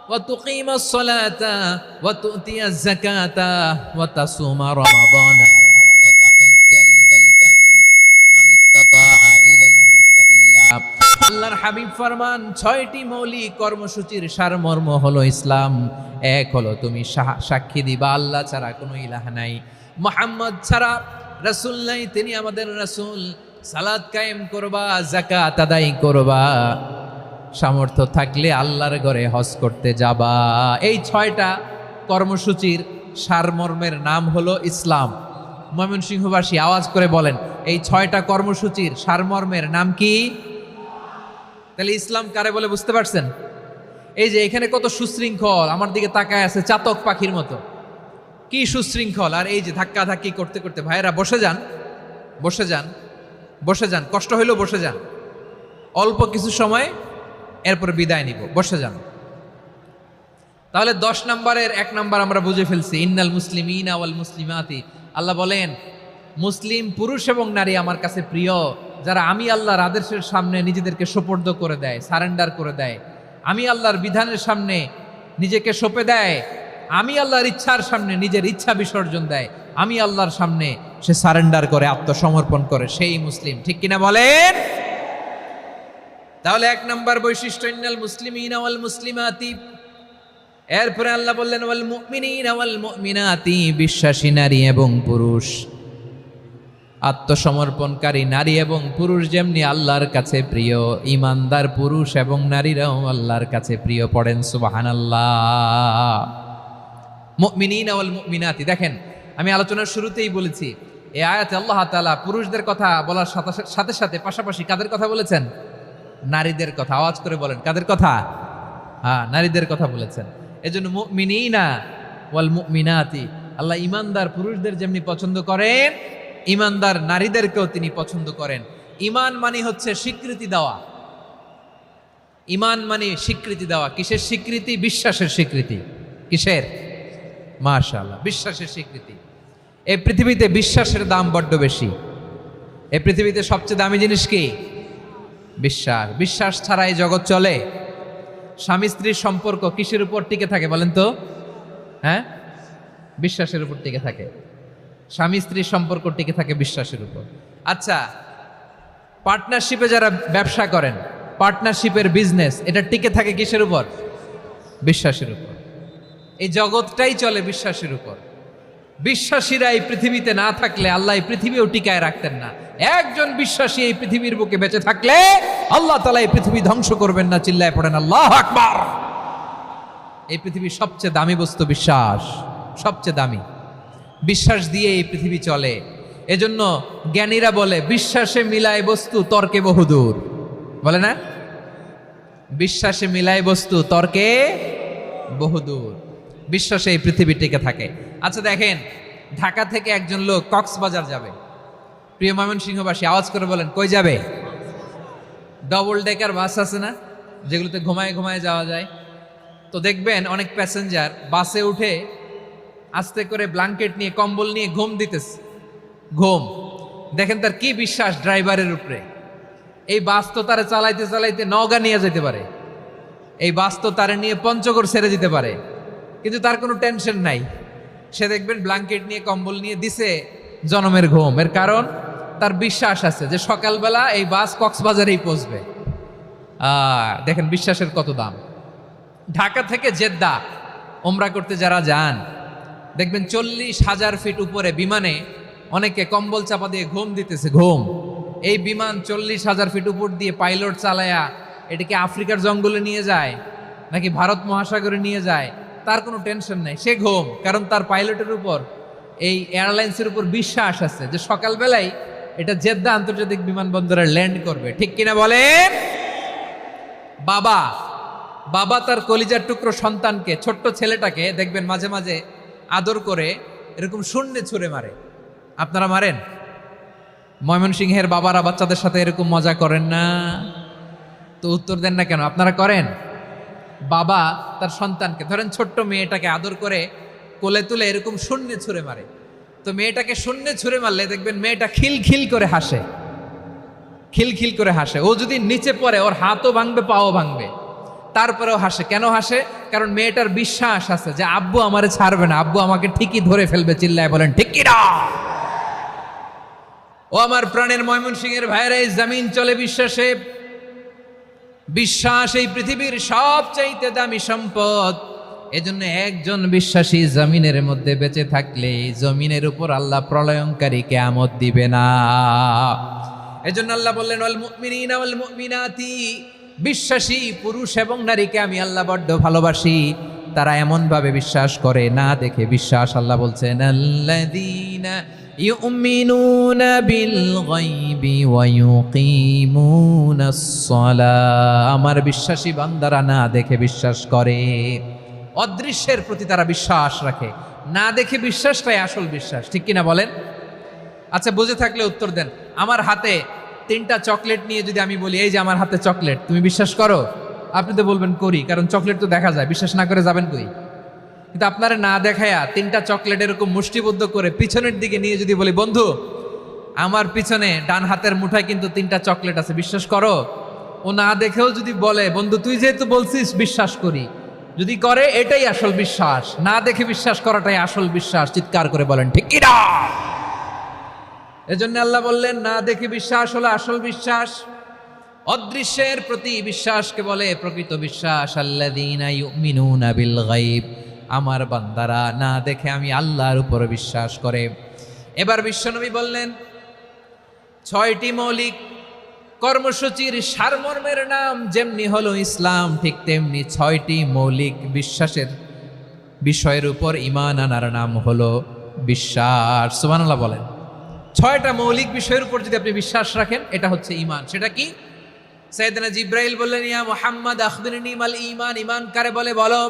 ওয়া তুকিমাস সালাতা ওয়া তুতিয়াজ যাকাতা ওয়া তাসুমা রমাদানা ওয়া তাহুজ্জাল বাইতা মান ইসতাতাআ ইলাইহি সাবিলা। আল্লাহর হাবিব ফরমান, 6টি মৌলিক কর্মসূচির সারমর্ম হলো ইসলাম। এক হলো তুমি সাক্ষী দিবা আল্লাহ ছাড়া কোনো ইলাহ নাই, মুহাম্মদ ছাড়া রাসূল নাই, তিনি আমাদের রাসূল। সালাত কায়েম করবা, যাকাত আদায় করবা, সামর্থ্য থাকলে আল্লাহর ঘরে হজ করতে যাবা। এই 6টা কর্মসূচির সারমর্মের নাম হলো ইসলাম। ময়মনসিংহবাসী আওয়াজ করে বলেন, এই 6টা কর্মসূচির সারমর্মের নাম কি? তাহলে ইসলাম কারে বলে বুঝতে পারছেন? এই যে এখানে কত সুশৃঙ্খল, আমার দিকে তাকায় আছে চাতক পাখির মতো, কি সুশৃঙ্খল। আর এই যে ধাক্কা ধাক্কি করতে করতে, ভাইরা বসে যান, বসে যান, বসে যান, কষ্ট হইলেও বসে যান, অল্প কিছু সময় এরপরে বিদায় নিব, বসে যান। তাহলে 10 নম্বরের 1 নম্বর আমরা বুঝে ফেলছি, ইন্নাল মুসলিমিনা ওয়াল মুসলিমাতি। আল্লাহ বলেন, মুসলিম পুরুষ এবং নারী আমার কাছে প্রিয়, যারা আমি আল্লাহর আদেশের সামনে নিজেদেরকে সোপর্দ করে দেয়, সারেন্ডার করে দেয়, আমি আল্লাহর বিধানের সামনে নিজেকে সঁপে দেয়, আমি আল্লাহর ইচ্ছার সামনে নিজের ইচ্ছা বিসর্জন দেয়, আমি আল্লাহর সামনে সে সারেন্ডার করে, আত্মসমর্পণ করে, সেই মুসলিম। ঠিক কিনা বলেন? তাহলে 1 নম্বর বৈশিষ্ট্য ইন্নাল মুসলিমিনা ওয়াল মুসলিমাতি। এরপরে আল্লাহ বললেন ওয়াল মুমিনিনা ওয়াল মুমিনাতি, বিশ্বাসী নারী এবং পুরুষ, আত্মসমর্পণকারী নারী এবং পুরুষ যেমনি আল্লাহর কাছে প্রিয়, ইমানদার পুরুষ এবং নারীরাও আল্লাহর কাছে প্রিয়। পড়েন সুবহানাল্লাহ। মুমিনিনা ওয়াল মুমিনাতি। দেখেন, আমি আলোচনার শুরুতেই বলেছি, এই আয়াতে আল্লাহ তাআলা পুরুষদের কথা বলার সাথে সাথে পাশাপাশি কাদের কথা বলেছেন? নারীদের কথা। আওয়াজ করে বলেন, কাদের কথা? হ্যাঁ, নারীদের কথা বলেছেন। এজন্য মুমিনিনা ওয়াল মুমিনাতি, আল্লাহ ইমানদার পুরুষদের যেমনি পছন্দ করেন, ইমানদার নারীদেরকেও তিনি পছন্দ করেন। ঈমান মানে হচ্ছে স্বীকৃতি দেওয়া। ঈমান মানে স্বীকৃতি দেওয়া। কিসের স্বীকৃতি? বিশ্বাসের স্বীকৃতি। কিসের? মাশাআল্লাহ, বিশ্বাসের স্বীকৃতি। এই পৃথিবীতে বিশ্বাসের দাম বড্ড বেশি। এই পৃথিবীতে সবচেয়ে দামি জিনিস কি? বিশ্বাস। বিশ্বাস ছাড়া এই জগৎ চলে? স্বামী স্ত্রীর সম্পর্ক কিসের উপর টিকে থাকে বলেন তো? হ্যাঁ, বিশ্বাসের উপর টিকে থাকে। স্বামী স্ত্রীর সম্পর্ক টিকে থাকে বিশ্বাসের উপর। আচ্ছা, পার্টনারশিপে যারা ব্যবসা করেন, পার্টনারশিপের বিজনেস, এটা টিকে থাকে কিসের উপর? বিশ্বাসের উপর। এই জগৎটাই চলে বিশ্বাসের উপর। বিশ্বাসীরা এই পৃথিবীতে না থাকলে আল্লাহ এই পৃথিবীও টিকায় রাখতেন না। একজন বিশ্বাসী এই পৃথিবীর বুকে বেঁচে থাকলে আল্লাহ তাআলা এই পৃথিবী ধ্বংস করবেন না। চিল্লায় পড়েন আল্লাহু আকবার। এই পৃথিবীর সবচেয়ে দামি বস্তু বিশ্বাস, সবচেয়ে দামি। বিশ্বাস দিয়ে এই পৃথিবী চলে। এজন্য জ্ঞানীরা বলে, বিশ্বাসে মিলায় বস্তু তর্কে বহুদূর। বলে না? বিশ্বাসে মিলায় বস্তু তর্কে বহুদূর। বিশ্বাসে এই পৃথিবী টিকে থাকে। আচ্ছা দেখেন, ঢাকা থেকে একজন লোক কক্সবাজার যাবে। প্রিয় ময়মনসিংহবাসী আওয়াজ করে বলেন, কই যাবে? ডবল ডেকার বাস আছে না, যেগুলোতে ঘুমায় ঘুমায় যাওয়া যায়। তো দেখবেন অনেক প্যাসেঞ্জার বাসে উঠে আস্তে করে ব্ল্যাঙ্কেট নিয়ে, কম্বল নিয়ে ঘুম দিতেছে। ঘুম দেখেন তার কি বিশ্বাস ড্রাইভারের উপরে। এই বাস তো তারা চালাইতে চালাইতে নওগাঁ নিয়ে যেতে পারে, এই বাস তো তারা নিয়ে পঞ্চগড় ছেড়ে দিতে পারে, কিন্তু তার কোনো টেনশন নাই। সে দেখবেন ব্ল্যাঙ্কেট নিয়ে, কম্বল নিয়ে দিছে জনমের ঘুম। এর কারণ তার বিশ্বাস আছে যে সকালবেলা এই বাস কক্সবাজারেই পৌঁছবে। দেখেন বিশ্বাসের কত দাম। ঢাকা থেকে জেদ্দা ওমরা করতে যারা যান, দেখবেন 40,000 ফিট উপরে বিমানে অনেকে কম্বল চাপা দিয়ে ঘুম দিতেছে। ঘুম। এই বিমান 40,000 ফিট উপর দিয়ে পাইলট চালায়া এটাকে আফ্রিকার জঙ্গলে নিয়ে যায় নাকি ভারত মহাসাগরে নিয়ে যায়, তার কোনো টেনশন নাই। সে ঘুম, কারণ তার পাইলটের উপর, এই এয়ারলাইন্সের উপর বিশ্বাস আছে যে সকালবেলায় এটা জেদ্দা আন্তর্জাতিক বিমানবন্দরে ল্যান্ড করবে। ঠিক কিনা বলেন? বাবা তার কলিজার টুকরো সন্তানকে, ছোট্ট ছেলেটাকে দেখবেন মাঝে মাঝে আদর করে এরকম শূন্যে ছুঁড়ে মারে। আপনারা মারেন? ময়মনসিংহের বাবারা বাচ্চাদের সাথে এরকম মজা করেন না? তো উত্তর দেন না কেন? আপনারা করেন? বাবা তার সন্তানকে, ধরেন ছোট্ট মেয়েটাকে আদর করে কোলে তুলে এরকম শূন্যে ছুঁড়ে মারে, তো মেয়েটাকে শূন্যে ছুঁড়ে মারলে দেখবেন মেয়েটা খিলখিল করে হাসে, খিলখিল করে হাসে। ও যদি নিচে পড়ে ওর হাতও ভাঙবে, পাও ভাঙবে, তারপরেও হাসে। কেন হাসে? কারণ মেয়েটার বিশ্বাস আছে যে আব্বু আমারে ছাড়বে না, আব্বু আমাকে ঠিকই ধরে ফেলবে। চিল্লায় বলেন ঠিক কি না? ও আমার প্রাণের ময়মনসিংহের ভাইরা, এই জমিন চলে বিশ্বাসে। বিশ্বাস এই পৃথিবীর সবচাইতে দামি সম্পদ। এজন্য একজন বিশ্বাসী জমিনের মধ্যে বেঁচে থাকলে জমিনের উপর আল্লাহ প্রলয়ঙ্কারী কিয়ামত দিবে না। এজন্য আল্লাহ বললেন ওয়াল মুমিনিনা ওয়াল মুমিনাতি, বিশ্বাসী পুরুষ এবং নারীকে আমি আল্লাহ বড্ড ভালোবাসি। তারা এমন ভাবে বিশ্বাস করে না দেখে বিশ্বাস। আল্লাহ বলছেন আল্লাযীনা ইউমিনুনা বিল গায়বি ওয়া ইউকিমুনাস সালাহ, আমার বিশ্বাসী বান্দারা না দেখে বিশ্বাস করে। অদৃশ্যের প্রতি তারা বিশ্বাস রাখে, না দেখে বিশ্বাসটাই আসল বিশ্বাস। ঠিক কিনা বলেন? আচ্ছা, বুঝে থাকলে উত্তর দেন। আমার হাতে 3টা চকলেট নিয়ে যদি আমি বলি এই যে আমার হাতে চকলেট, তুমি বিশ্বাস করো? আপনি তো বলবেন করি, কারণ চকলেট তো দেখা যায়। বিশ্বাস না করে যাবেন কই? কিন্তু আপনারা না দেখায়া 3টা চকলেট এরকম মুষ্টিবদ্ধ করে পিছনের দিকে নিয়ে যদি বলি বন্ধু আমার পিছনে ডান হাতের মুঠায় কিন্তু 3টা চকলেট আছে, বিশ্বাস করো? ও না দেখেও যদি বলে বন্ধু তুই যেহেতু বলছিস বিশ্বাস করি, যদি করে এটাই আসল বিশ্বাস। না দেখে বিশ্বাস করাটাই আসল বিশ্বাস। চিৎকার করে বলেন ঠিক কি না? এজন্য আল্লাহ বললেন না দেখে বিশ্বাস হলো আসল বিশ্বাস। অদৃশ্যের প্রতি বিশ্বাসকে বলে প্রকৃত বিশ্বাস। আল্লাযীনা ইউমিনুনা বিল গায়ব, আমার বান্দারা না দেখে আমি আল্লাহর উপর বিশ্বাস করে। এবার বিশ্বনবী বললেন 6টি মৌলিক কর্মসূচির সারমর্মের নাম যেমনি হলো ইসলাম, ঠিক তেমনি 6টি মৌলিক বিশ্বাসের বিষয়ের উপর ঈমান আনার নাম হলো বিশ্বাস। সুবহানাল্লাহ বলেন। 6টা মৌলিক বিষয়ের উপর যদি আপনি বিশ্বাস রাখেন এটা হচ্ছে ঈমান। সেটা কি? সাইয়েদনা জিব্রাইল বললেন ইয়া মুহাম্মদ আখবিরনি মাল ঈমান, ঈমান কারে বলে বলো।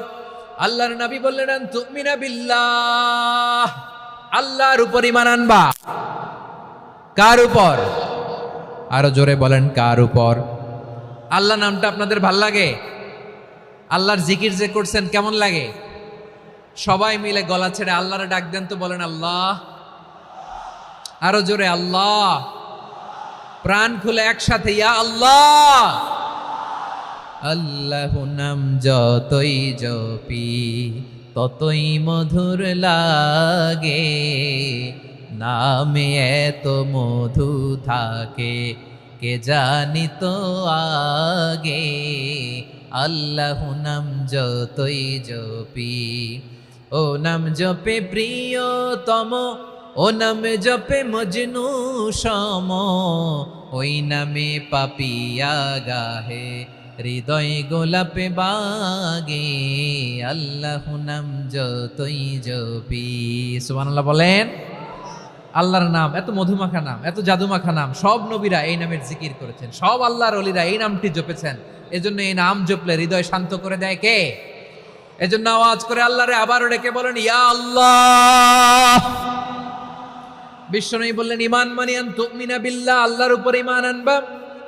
আল্লাহর নবী বললেন আন তুমিনা বিল্লাহ, আল্লাহর উপর ঈমান আনবা। কার উপর? আরো জোরে বলেন কার উপর? আল্লাহ নামটা আপনাদের ভাল লাগে? আল্লাহর জিকির যে করছেন কেমন লাগে? সবাই মিলে গলা ছেড়ে আল্লাহরে ডাক দেন তো, বলেন আল্লাহ। আরো জোরে আল্লাহ। প্রাণ খুলে একসাথে ইয়া আল্লাহ। আল্লাহ নাম যতই জপি ততই মধুর লাগে, নামে এত মধু থাকে কে জানি তো আগে। আল্লাহ নাম যতই জপি, ও নাম জপে প্রিয়তম, ও নামে জপে মজনু সম, ওই নামে পাপিয়া গাহে হৃদয় গোলাপে বাগে। আল্লাহ নাম যতই জপি। সুবহানাল্লাহ বলেন। আল্লাহর নাম এত মধুমাখা নাম, এত জাদুমাখা নাম, সব নবীরা এই নামের জিকির করেছেন, সব আল্লাহর ওলিরা এই নামটি জপেছেন। এজন্য এই নাম জপলে হৃদয় শান্ত করে দেয় কে? এজন্য আওয়াজ করে আল্লাহরে আবারও ডেকে বলেন ইয়া আল্লাহ। বিশ্বনবী বললেন ঈমান মানে আন তুমিনা বিল্লাহ, আল্লাহর উপর ঈমান আনবা,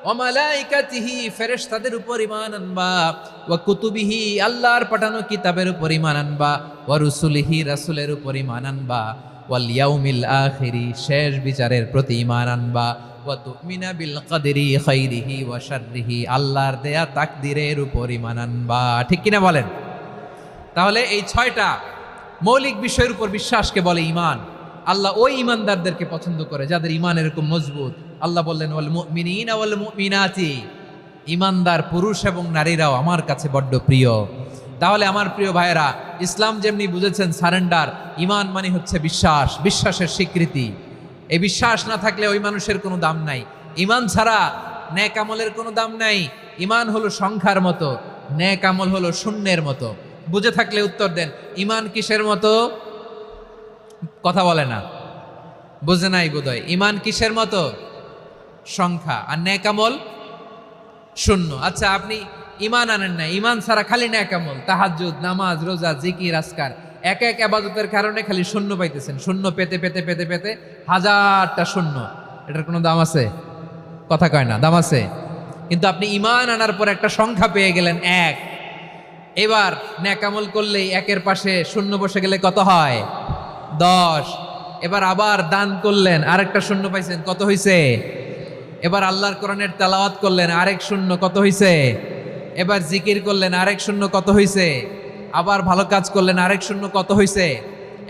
ওয়া মালাইকাতিহি ফেরেশতাদের উপর ঈমান আনবা, ওয়া কুতুবিহি আল্লাহর পাঠানো কিতাবের উপর ঈমান আনবা, ওয়া রুসুলিহি রাসূলের উপর ঈমান আনবা, ওয়াল ইয়াউমিল আখিরি শেষ বিচারের প্রতি ঈমান আনবা, ওয়া তুমিনা বিল কদরি খাইরিহি ওয়া শাররিহি আল্লাহর দেয়া তাকদীরের উপর ঈমান আনবা। ঠিক কিনা বলেন? তাহলে এই 6টা মৌলিক বিষয়ের উপর বিশ্বাসকে বলে ঈমান। আল্লাহ ওই ঈমানদারদেরকে পছন্দ করে যাদের ঈমান এরকম মজবুত। আল্লাহ বললেন ওয়াল মুমিনিনা ওয়াল মুমিনাতি, ঈমানদার পুরুষ এবং নারীরাও আমার কাছে বড্ড প্রিয়। তাহলে আমার প্রিয় ভাইয়েরা, ইসলাম যেমনি বুঝেছেন সারেন্ডার, ঈমান মানে হচ্ছে বিশ্বাস, বিশ্বাসের স্বীকৃতি। এই বিশ্বাস না থাকলে ওই মানুষের কোনো দাম নাই। ঈমান ছাড়া নেক আমলের কোনো দাম নাই। ঈমান হলো সংখ্যার মতো, নেক আমল হলো শূন্যের মতো। বুঝে থাকলে উত্তর দেন। ঈমান কিসের মতো? কথা বলে না, বুঝে নাই বোধহয়। ঈমান কিসের মতো? সংখ্যা। আর নেক আমল শূন্য। আচ্ছা, আপনি ঈমান আনেন না, ঈমান ছাড়া খালি নেক আমল, তাহাজ্জুদ, নামাজ, রোজা, জিকির, আজকার, এক এক ইবাদতের কারণে খালি শূন্য পাইতেছেন। শূন্য পেতে পেতে পেতে পেতে হাজারটা শূন্য। এটার কোনো দাম আছে? কথা কয় না, দাম আছে। কিন্তু আপনি ঈমান আনার পর একটা সংখ্যা পেয়ে গেলেন 1। এবার নেকামল করলেই 1-এর পাশে শূন্য বসে গেলে কত হয়? 10। এবার আবার দান করলেন, আরেকটা শূন্য পাইছেন, কত হইছে? এবার আল্লাহর কোরআনের তেলাওয়াত করলেন, আরেক শূন্য, কত হইছে? এবার জিকির করলেন, আরেক শূন্য, কত হইছে? আবার ভালো কাজ করলেন, আরেক শূন্য, কত হইছে?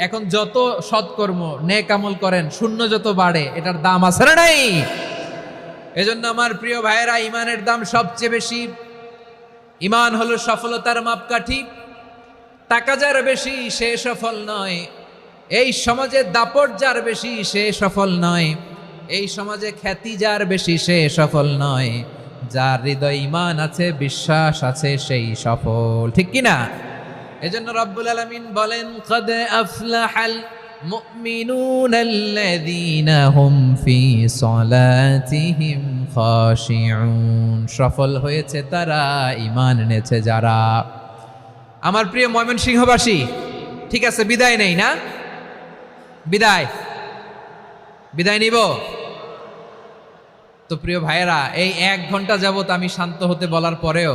এখন যত সৎকর্ম নেক আমল করেন, শূন্য যত বাড়ে, এটার দাম আছে না নাই? এজন্য আমার প্রিয় ভাইয়েরা, ইমানের দাম সবচেয়ে বেশি। ইমান হলো সফলতার মাপকাঠি। টাকা যার বেশি সে সফল নয়, এই সমাজে দাপট যার বেশি সে সফল নয়, এই সমাজে খ্যাতি যার বেশি সে সফল নয়, যার হৃদয় ঈমান আছে, বিশ্বাস আছে, সেই সফল। ঠিক কি না? এজন্য রব্বুল আলামিন বলেন, কদ আফলাহাল মুমিনুনাল্লাযীনা হুম ফি সলাতিহিম খাশিউন। সফল হয়েছে তারা, ঈমান এনেছে যারা। আমার প্রিয় ময়মনসিংহবাসী, ঠিক আছে, বিদায় নেই না? বিদায় নিব তো? প্রিয় ভাইয়েরা, এই 1 ঘন্টা যাবত আমি শান্ত হতে বলার পরেও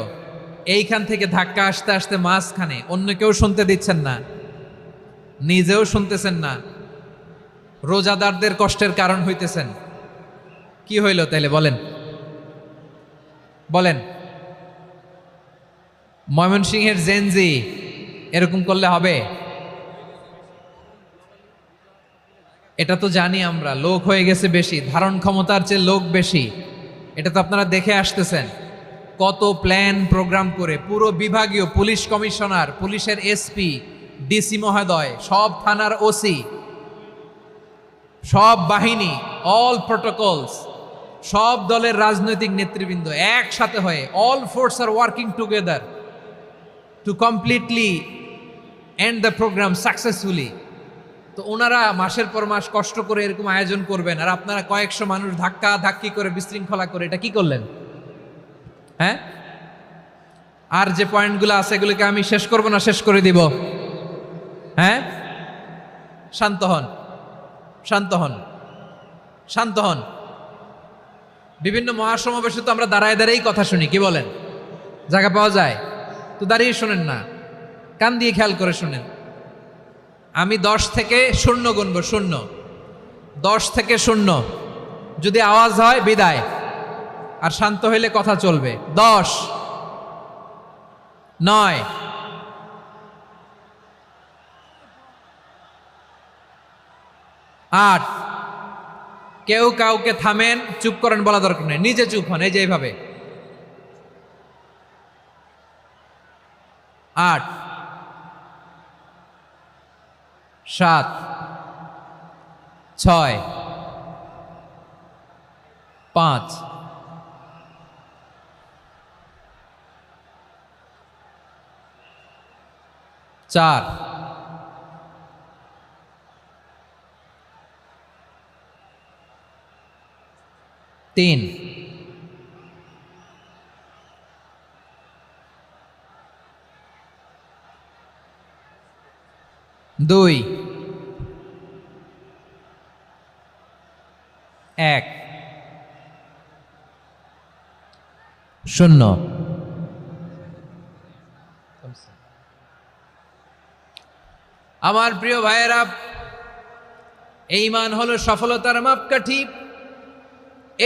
এইখান থেকে ধাক্কা আসতে আসতে মাঝখানে অন্য কেউ শুনতে দিচ্ছেন না, নিজেও শুনতেছেন না, রোজাদারদের কষ্টের কারণ হইতেছেন। কি হইল তাইলে বলেন? ময়মনসিংহের জেনজি এরকম করলে হবে? এটা তো জানি আমরা, লোক হয়ে গেছে বেশি, ধারণ ক্ষমতার চেয়ে লোক বেশি। এটা তো আপনারা দেখে আসতেছেন, কত প্ল্যান প্রোগ্রাম করে পুরো বিভাগীয় পুলিশ কমিশনার, পুলিশের এসপি, ডিসি মহোদয়, সব থানার ওসি, সব বাহিনী, অল প্রোটোকলস, সব দলের রাজনৈতিক নেতৃবৃন্দ একসাথে হয়ে, অল ফোর্স আর working together to completely end the program successfully. তো ওনারা মাসের পর মাস কষ্ট করে এরকম আয়োজন করবেন, আর আপনারা কয়েকশো মানুষ ধাক্কা ধাক্কি করে বিশৃঙ্খলা করে এটা কি করলেন? হ্যাঁ, আর যে পয়েন্টগুলো আছে এগুলোকে আমি শেষ করব না শেষ করে দিব? হ্যাঁ, শান্ত হন, শান্ত হন, শান্ত হন। বিভিন্ন মহাসমাবেশে তো আমরা দাঁড়ায় দাঁড়াই কথা শুনি, কি বলেন? জায়গা পাওয়া যায় তো দাঁড়িয়ে শোনেন না, কান দিয়ে খেয়াল করে শুনেন। আমি 10 থেকে 0 গুনবো, 0, 10 থেকে 0, যদি আওয়াজ হয় বিদায়, আর শান্ত হইলে কথা চলবে। 10, 9, 8। কেউ কাউকে থামেন, চুপ করেন বলা দরকার নেই, নিজে চুপ হন, এই যে এইভাবে। 8, 7, 6, 5, 4, 3, 2, 1, 0। আমার প্রিয় ভাইয়েরা, এই ঈমান হলো সফলতার মাপকাঠি,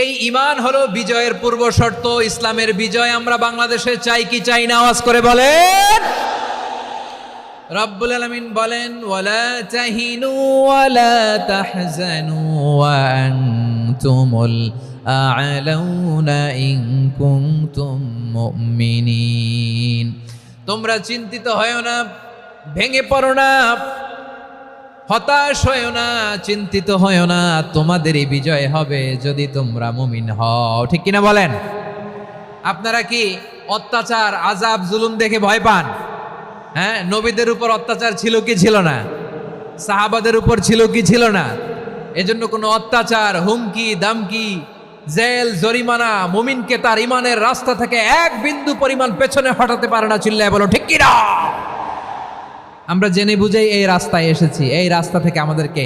এই ঈমান হলো বিজয়ের পূর্ব শর্ত। ইসলামের বিজয় আমরা বাংলাদেশে চাই কি চাই না? আওয়াজ করে বলেন। রব্বুল আলামিন বলেন, ওয়ালা তাহিনু ওয়ালা তাহজানু ওয়া আনতুমুল আ'লাউনা ইন কুনতুম মুমিনিন। তোমরা চিন্তিত হয়ো না, ভেঙে পড়ো না, হতাশ হয়ো না, চিন্তিত হয়ো না, তোমাদেরই বিজয় হবে যদি তোমরা মুমিন হও। ঠিক কিনা বলেন? আপনারা কি অত্যাচার, আযাব, জুলুম দেখে ভয় পান? হ্যাঁ, নবীদের উপর অত্যাচার ছিল কি ছিল না? সাহাবাদের উপর ছিল কি ছিল না? এজন্য কোনো অত্যাচার, হুমকি, দামকি, জেল, জরিমানা মুমিনকে তার ইমানের রাস্তা থেকে 1 বিন্দু পরিমাণ পেছনে হটাতে পারে না। চিল্লায় বলো ঠিক কিনা? আমরা জেনে বুঝেই এই রাস্তায় এসেছি, এই রাস্তা থেকে আমাদেরকে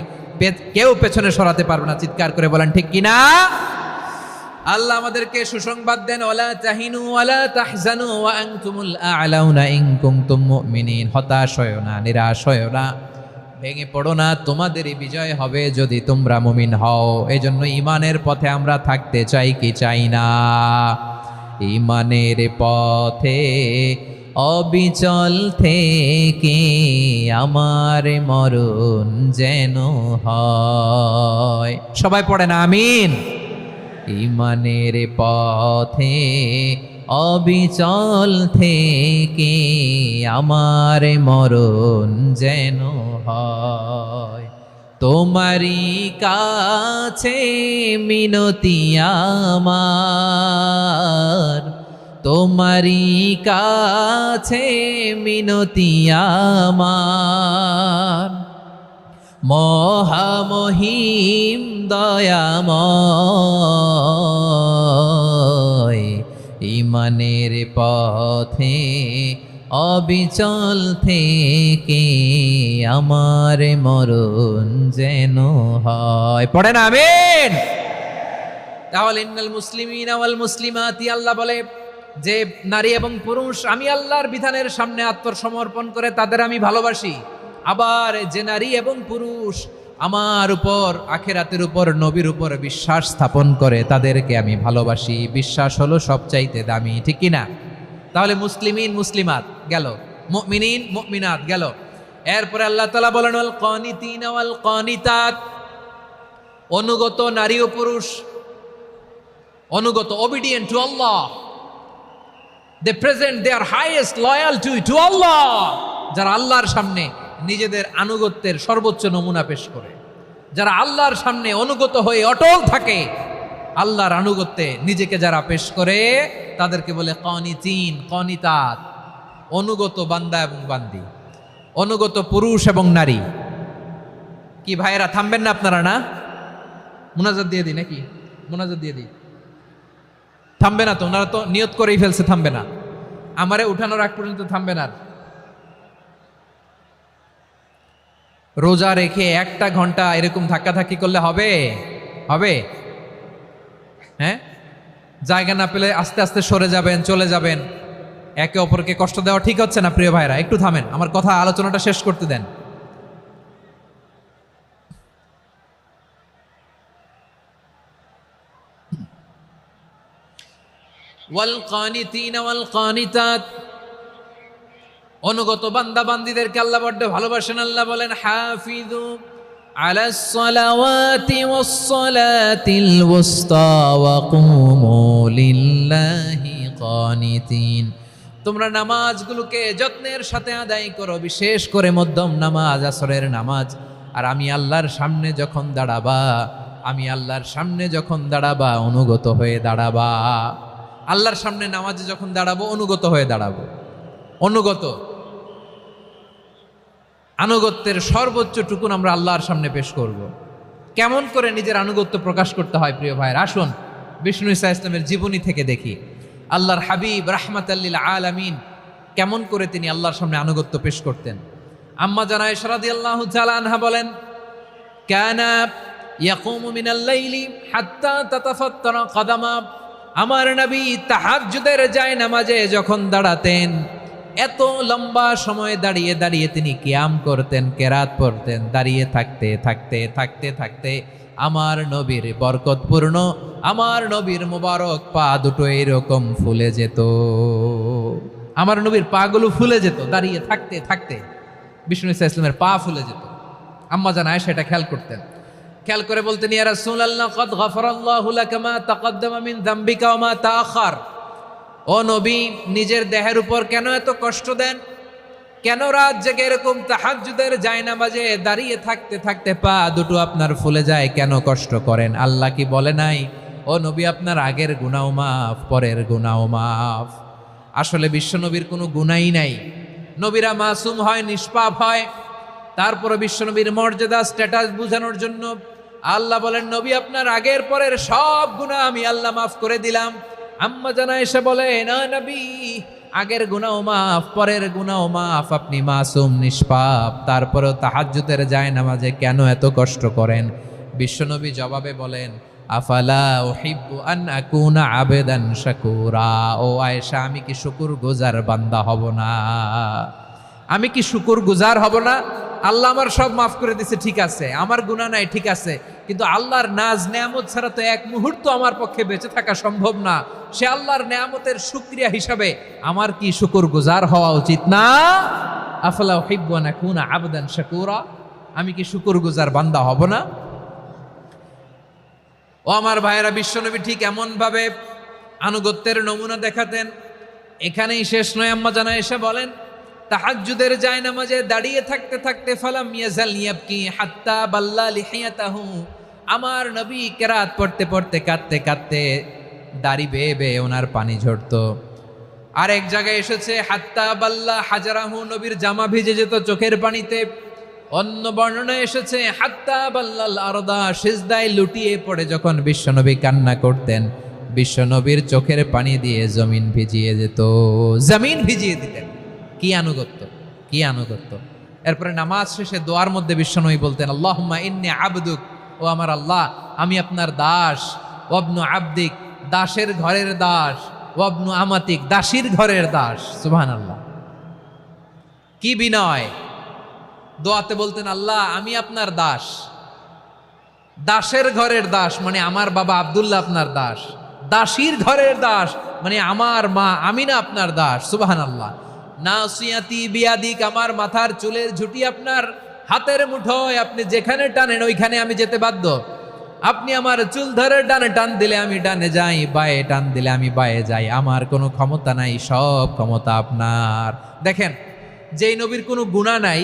কেউ পেছনে সরাতে পারবে না। চিৎকার করে বলেন ঠিক কিনা? আল্লাহ আমাদেরকে সুসংবাদ দেন, ওয়ালা তাহিনু ওয়ালা তাহজানু ওয়া আনতুমুল আ'লাউনা ইন কুনতুম মুমিনিন। হতাশ হয়ো না, নিরাশ হয়ো না, ভেঙে পড়ো না, তোমাদেরই বিজয় হবে যদি তোমরা মুমিন হও। এই জন্য ইমানের পথে আমরা থাকতে চাই কি চাই না? ইমানের পথে অবিচল থেকে আমার মরণ যেন হয়। সবাই পড়ে না আমিন? ইমানের পথে অবিচল থেকে আমার মরণ যেন হয়। তোমারই কাছে মিনতি আমার, তোমারই কাছে মিনতি আমার, মহামহিম দয়াময়। ইমানের পথে অবিচল থেকে আমার মরণ যেন হয়। পড়েন আমিন? তাহলে ইন্নাল মুসলিমিনা ওয়াল মুসলিমাতি, আল্লাহ বলে যে নারী এবং পুরুষ আমি আল্লাহর বিধানের সামনে আত্মসমর্পণ করে তাদের আমি ভালোবাসি। আবার যে নারী এবং পুরুষ আমার উপর, আখিরাতের উপর, নবীর উপর বিশ্বাস স্থাপন করে তাদেরকে আমি ভালোবাসি। বিশ্বাস হলো সবচাইতে দামি, ঠিক কিনা? তাহলে মুসলিমিন মুসলিমাত গেল, মুমিনিন মুমিনাত গেল। এরপরে আল্লাহ তাআলা বলেন ওয়াল কানিতিনা ওয়াল কানিতাত, অনুগত নারী ও পুরুষ, অনুগত, obedient to Allah, they present their highest loyalty to Allah, যারা আল্লাহর সামনে নিজেদের আনুগত্যের সর্বোচ্চ নমুনা পেশ করে, যারা আল্লাহর সামনে অনুগত হয়ে অটল থাকে, আল্লাহর আনুগত্যে নিজেকে যারা পেশ করে তাদেরকে বলে কানিতিন কানিতাত, অনুগত বান্দা এবং বান্দি, অনুগত পুরুষ এবং নারী। কি ভাইয়েরা থামবেন না আপনারা? না মুনাজাত দিয়ে দিই নাকি? মুনাজাত দিয়ে দিই। থামবে না তো? ওনারা তো নিয়ত করেই ফেলছে থামবে না। আমারে উঠানোর আগ পর্যন্ত থামবে না। রোজা রেখে 1টা ঘন্টা এরকম ধাক্কাধাক্কি করলে হবে? হবে? হ্যাঁ, জায়গা না পেলে আস্তে আস্তে সরে যাবেন, চলে যাবেন। একে অপরকে কষ্ট দেওয়া ঠিক হচ্ছে না প্রিয় ভাইরা। একটু থামেন, আমার কথা আলোচনাটা শেষ করতে দেন। ওয়াল কানিতিনা ওয়াল কানিতাত, অনুগত বান্দা বান্দীদেরকে আল্লাহ বড্ড ভালোবাসেন। আল্লাহ বলেন হাফিজু আলাস সালাওয়াতি ওয়াস সালাতিল ওয়াসতা ওয়া কুমু লিল্লাহি কানিতিন। তোমরা নামাজগুলোকে যত্নের সাথে আদায় করো, বিশেষ করে মধ্যম নামাজ, আসরের নামাজ। আর আমি আল্লাহর সামনে যখন দাঁড়াবা, আমি আল্লাহর সামনে যখন দাঁড়াবা অনুগত হয়ে দাঁড়াবা। আল্লাহর সামনে নামাজে যখন দাঁড়াবো অনুগত হয়ে দাঁড়াবো। অনুগত, আনুগত্যের সর্বোচ্চ টুকুন আমরা আল্লাহর সামনে পেশ করব। কেমন করে নিজের আনুগত্য প্রকাশ করতে হয় প্রিয় ভাইয়ের, আসুন বিষ্ণু ঈসা ইসলামের জীবনী থেকে দেখি। আল্লাহর হাবিব রাহমাতাল লিল আলামিন কেমন করে তিনি আল্লাহর সামনে আনুগত্য পেশ করতেন। আম্মা জানা আয়েশা রাদিয়াল্লাহু তাআলা আনহা বলেন, কানা ইয়াকুমু মিনাল লাইলি হাত্তা তাতাফাত্তারা কদামা। আমার নবী তাহাজ্জুদের জায়নামাজে যখন দাঁড়াতেন, এত লম্বা সময় দাঁড়িয়ে দাঁড়িয়ে তিনি কিয়াম করতেন, কেরাত পড়তেন। দাঁড়িয়ে থাকতে থাকতে থাকতে থাকতে আমার নবীর বরকতপূর্ণ, আমার নবীর মুবারক পা দুটো এরকম ফুলে যেত। আমার নবীর পাগুলো ফুলে যেত দাঁড়িয়ে থাকতে থাকতে। বিষ্ণু ঈসা ইসলামের পা ফুলে যেত। আম্মা জান আয়েশা এটা খেয়াল করতেন। খেয়াল করে বলতেন, ইয়া রাসূলুল্লাহ ক্বাদ গাফারাল্লাহু লাকা মা তাকাদ্দামা মিন যামবিকা ওয়া মা তাআখার। ও নবী, নিজের দেহের উপর কেন এত কষ্ট দেন? কেন রাত জেগে এরকম তাহাজ্জুদের জায়নামাজে দাঁড়িয়ে থাকতে থাকতে পা দুটো আপনার ফুলে যায়? কেন কষ্ট করেন? আল্লাহ কি বলে নাই, ও নবী আপনার আগের গুনাহ মাফ, পরের গুনাহ মাফ? আসলে বিশ্বনবীর কোনো গুনাহই নাই। নবীরা মাসুম হয়, নিষ্পাপ হয়। তারপরে বিশ্বনবীর মর্যাদা, স্ট্যাটাস বোঝানোর জন্য আল্লাহ বলেন, নবী আপনার আগের পরের সব গুনাহ আমি আল্লাহ মাফ করে দিলাম। আম্মা জান আয়েশা বলে, না নবী, আগের গুনাহ মাফ, পরের গুনাহ মাফ, আপনি মাসুম নিষ্পাপ, তারপরেও তাহাজ্জুদের জায়নামাজে কেন এত কষ্ট করেন? বিশ্বনবী জবাবে বলেন, আফালা উহিব্বু আন আকুনা আবেদান শাকুরা। ও আয়েশা, আমি কি শুকরগুজার বান্দা হব না? আমি কি শুকরগুজার হব না? আল্লাহ আমার সব মাফ করে দিছে, ঠিক আছে, আমার গুনাহ নাই, ঠিক আছে, কিন্তু আল্লাহর নাজ নেয়ামত ছাড়া তো এক মুহূর্ত আমার পক্ষে বেঁচে থাকা সম্ভব না। সে আল্লাহর নেয়ামতের শুকরিয়া হিসাবে আমার কি শুকরগুজার হওয়া উচিত না? আফালা উহিব্বু আন আকুনা আবদান শাকুরা। আমি কি শুকরগুজার বান্দা হব না? ও আমার ভাইয়েরা, বিশ্বনবী ঠিক এমন ভাবে আনুগত্যের নমুনা দেখাতেন। এখানেই শেষ নয়, আম্মা জানা এসে বলেন, তাহাজ্জুদের জায়নামাজে দাঁড়িয়ে থাকতে থাকতে ফালাম ইয়াজাল ইয়াবকি হাত্তা বাল্লা লিহিয়াতাহু। আমার নবী কেরাত পড়তে পড়তে কাঁদতে কাঁদতে দাড়ি বেয়ে বেয়ে ওনার পানি ঝরতো। আর এক জায়গায় এসেছে হাত্তা বাল্লা হাজারাহু, নবীর জামা ভিজে যেত চোখের পানিতে। অন্য বর্ণনায় এসেছে হাত্তা বাল্লাল আরদা, সিজদায় লুটিয়ে পড়ে যখন বিশ্বনবী কান্না করতেন, বিশ্বনবীর চোখের পানি দিয়ে জমিন ভিজিয়ে যেত, জমিন ভিজিয়ে দিতেন। কি আনুগত্য, কি আনুগত্য! এরপরে নামাজ শেষে দোয়ার মধ্যে বিশ্বনবী বলতেন, আল্লাহুম্মা ইন্নী আবদুক, ও আমার আল্লাহ, আমি আপনার দাস। ওয়াবনু আবদিক, দাসের ঘরের দাস। ওয়াবনু আমাতিক, দাসীর ঘরের দাস। সুবহানাল্লাহ, কি বিনয়! দোয়াতে বলতেন, আল্লাহ আমি আপনার দাস। দাসের ঘরের দাস মানে আমার বাবা আব্দুল্লাহ আপনার দাস। দাসীর ঘরের দাস মানে আমার মা আমিনা আপনার দাস। সুবহানাল্লাহ। নাসিয়াতি বিয়াদিক, আমার মাথার চুলের ঝুঁটি আপনার হাতের মুঠোয়, আপনি যেখানে টানেন ওইখানে আমি যেতে বাধ্য। আপনি আমার চুল ধরে ডানে টান দিলে আমি ডানে যাই, বায়ে টান দিলে আমি বায়ে যাই। আমার কোনো ক্ষমতা নাই, সব ক্ষমতা আপনার। দেখেন, যেই নবীর কোনো গুনাহ নাই,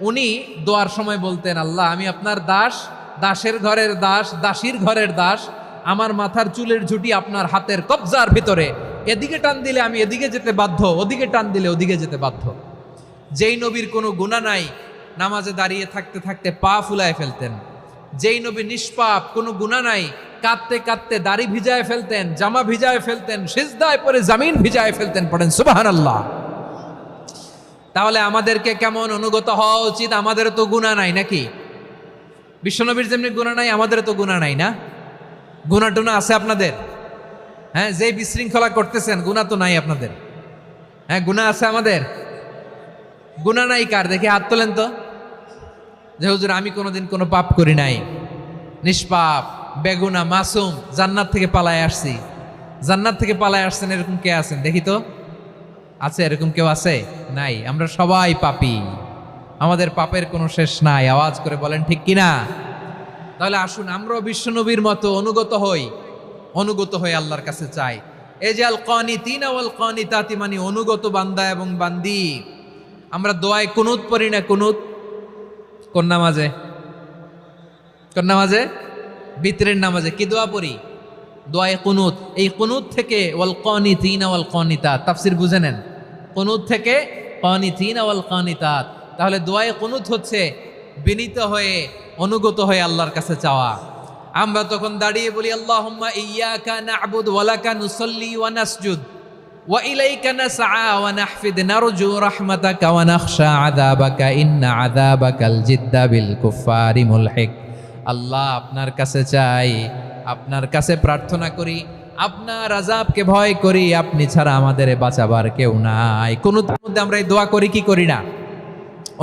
উনি দোয়ার সময় বলতেন, আল্লাহ আমি আপনার দাস, দাসের ঘরের দাস, দাসীর ঘরের দাস। আমার মাথার চুলের ঝুঁটি আপনার হাতের কবজার ভিতরে, এদিকে টান দিলে আমি এদিকে যেতে বাধ্য, ওদিকে টান দিলে ওদিকে যেতে বাধ্য। যেই নবীর কোনো গুনাহ নাই, নামাজে দাঁড়িয়ে থাকতে থাকতে পা ফুলায় ফেলতেন। যেই নবী নিষ্পাপ, কোনো গুনাহ নাই, কাঁদতে কাঁদতে দাড়ি ভিজায় ফেলতেন, জামা ভিজায় ফেলতেন, সিজদায় পরে জামিন ভিজায় ফেলতেন। পড়েন সুবহানাল্লাহ। তাহলে আমাদেরকে কেমন অনুগত হওয়া উচিত? আমাদেরও তো গুনাহ নাই নাকি? বিশ্বনবীর যেমনি গুনাহ নাই, আমাদেরও তো গুনাহ নাই না? গুনাহ টুনা আছে আপনাদের? হ্যাঁ, যে বিশৃঙ্খলা করতেছেন, গুনাহ তো নাই আপনাদের? হ্যাঁ, গুনাহ আছে আমাদের? গুনাহ নাই কার? দেখে হাত তোলেন তো, যে হুজুর আমি কোনোদিন কোনো পাপ করি নাই, নিষ্পাপ, বেগুনা, মাসুম, জান্নাত থেকে পালায় আসছি। জান্নাত থেকে পালায় আসছেন এরকম কে আছেন দেখি তো? আছে এরকম কেউ? আছে? নাই। আমরা সবাই পাপী, আমাদের পাপের কোনো শেষ নাই। আওয়াজ করে বলেন ঠিক কিনা? তাহলে আসুন আমরাও বিশ্বনবীর মতো অনুগত হই, অনুগত হয়ে আল্লাহর কাছে চাই। এই যে আল কানিতিনা ওয়াল কানিতাতি, মানে অনুগত বান্দা এবং বান্দি। আমরা দোয়ায় কুনুত পড়ি না? কুনুত কোন নামাজে? কোন নামাজে? বিতরের নামাজে কি দোয়া পড়ি? দোয়ায়ে কুনুত। এই কুনুত থেকে ওয়াল কানিতিনা ওয়াল কানিতাত, তাফসীর বুঝে নেন। কুনুত থেকে কানিতিনা ওয়াল কানিতাত। তাহলে দোয়ায়ে কুনুত হচ্ছে বিনীত হয়ে, অনুগত হয়ে আল্লাহর কাছে চাওয়া। আমরা তখন দাঁড়িয়ে বলি, আল্লাহুম্মা ইয়্যাকা না'বুদু ওয়া লাকা নুসাল্লি ওয়া নাসজুদ ওয়া ইলাইকা নাসআ ওয়া নাহফিদ নারজু রাহমাতাকা ওয়া নাখশা আযাবাকা ইন্না আযাবাকাল জিদ্দা বিল কুফফারি মুলহিক। আল্লাহ আপনার কাছে চাই, আপনার কাছে প্রার্থনা করি, আপনার আযাবকে ভয় করি, আপনি ছাড়া আমাদের বাঁচাবার কেউ নাই। কুনুতের মধ্যে আমরা এই দোয়া করি কি করি না?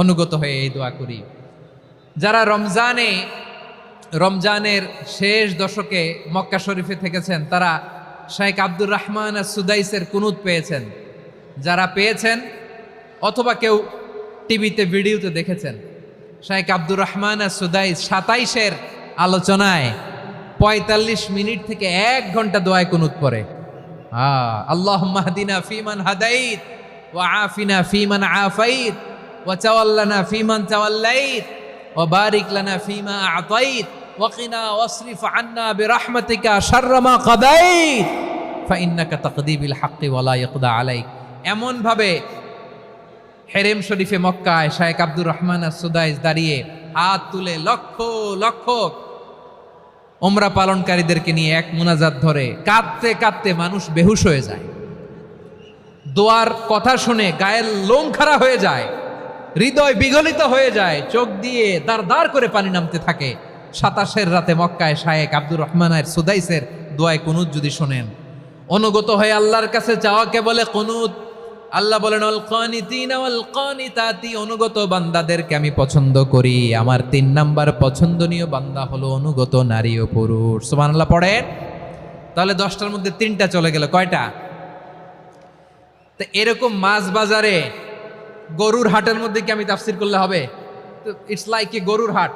অনুগত হয়ে এই দোয়া করি। যারা রমজানের শেষ দশকে মক্কা শরীফে থেকেছেন, তারা শাইখ আব্দুর রহমান সুদাইসের কুনুত পেয়েছেন। যারা পেয়েছেন অথবা কেউ টিভিতে ভিডিওতে দেখেছেন, শাইখ আব্দুর রহমান সুদাইস 27-এর আলোচনায় 45 মিনিট থেকে 1 ঘন্টা দোয়ায় কুনুত পড়ে। আল্লাহুম্মা হদিনা ফিমান হাদাইত ওয়া আফিনা ফিমান আফাইত ওয়া তাওয়াল্লানা ফিমান তাওয়াল্লাইত ওয়া বারিক লানা ফিমা আতাইত ওয়া কিনা ওয়াসরিফ আন্না বিরহমাতিকা শাররা মা কাদাইত ফাইন্নাকা তাকদি বিল হাক্কি ওয়া লা ইয়াকদা আলাইক। এমন ভাবে হেরেম শরীফে মক্কায় শাইখ আব্দুর রহমান সুদাইস দাঁড়িয়ে হাত তুলে লক্ষ লক্ষ উমরা পালনকারীদেরকে নিয়ে এক মুনাজাত ধরে কাঁদতে কাঁদতে মানুষ বেহুশ হয়ে যায়। দোয়ার কথা শুনে গায়ের লোম খাড়া হয়ে যায়, হৃদয় বিগলিত হয়ে যায়, চোখ দিয়ে দাঁড় দাঁড় করে পানি নামতে থাকে। 27 রাতে মক্কায় শায়েখ আব্দুর রহমানের সুদাইসের দোয়ায় কুনুত যদি শোনেন, অনুগত হয়ে আল্লাহর কাছে চাওয়াকে বলে কুনুত। আল্লাহ বলেন আল কানিতিনা ওয়াল কানিতাতি, অনুগত বান্দাদেরকে আমি পছন্দ করি। আমার 3 নাম্বার পছন্দনীয় বান্দা হলো অনুগত নারী ও পুরুষ। সুবহানাল্লাহ পড়েন। তাহলে 10টার মধ্যে 3টা চলে গেল, কয়টা? তো এরকম মাছ বাজারে গরুর হাটের মধ্যে কি আমি তাফসির করলে হবে? ইটস লাইক এ গরুর হাট।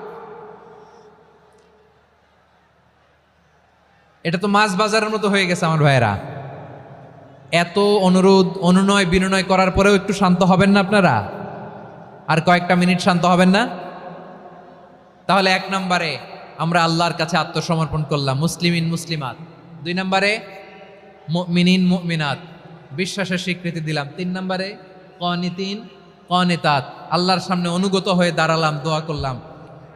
এটা তো মাছ বাজারের মতো হয়ে গেছে আমার ভাইয়েরা। এত অনুরোধ অনুনয় বিনয় করার পরেও একটু শান্ত হবেন না আপনারা? আর কয়েকটা মিনিট শান্ত হবেন না? তাহলে 1 নম্বরে আমরা আল্লাহর কাছে আত্মসমর্পণ করলাম, মুসলিমিন মুসলিমাত। 2 নম্বরে মুমিনিন মুমিনাত, বিশ্বাসের স্বীকৃতি দিলাম। 3 নম্বরে কানিতিন কানিতাত, আল্লাহর সামনে অনুগত হয়ে দাঁড়ালাম, দোয়া করলাম।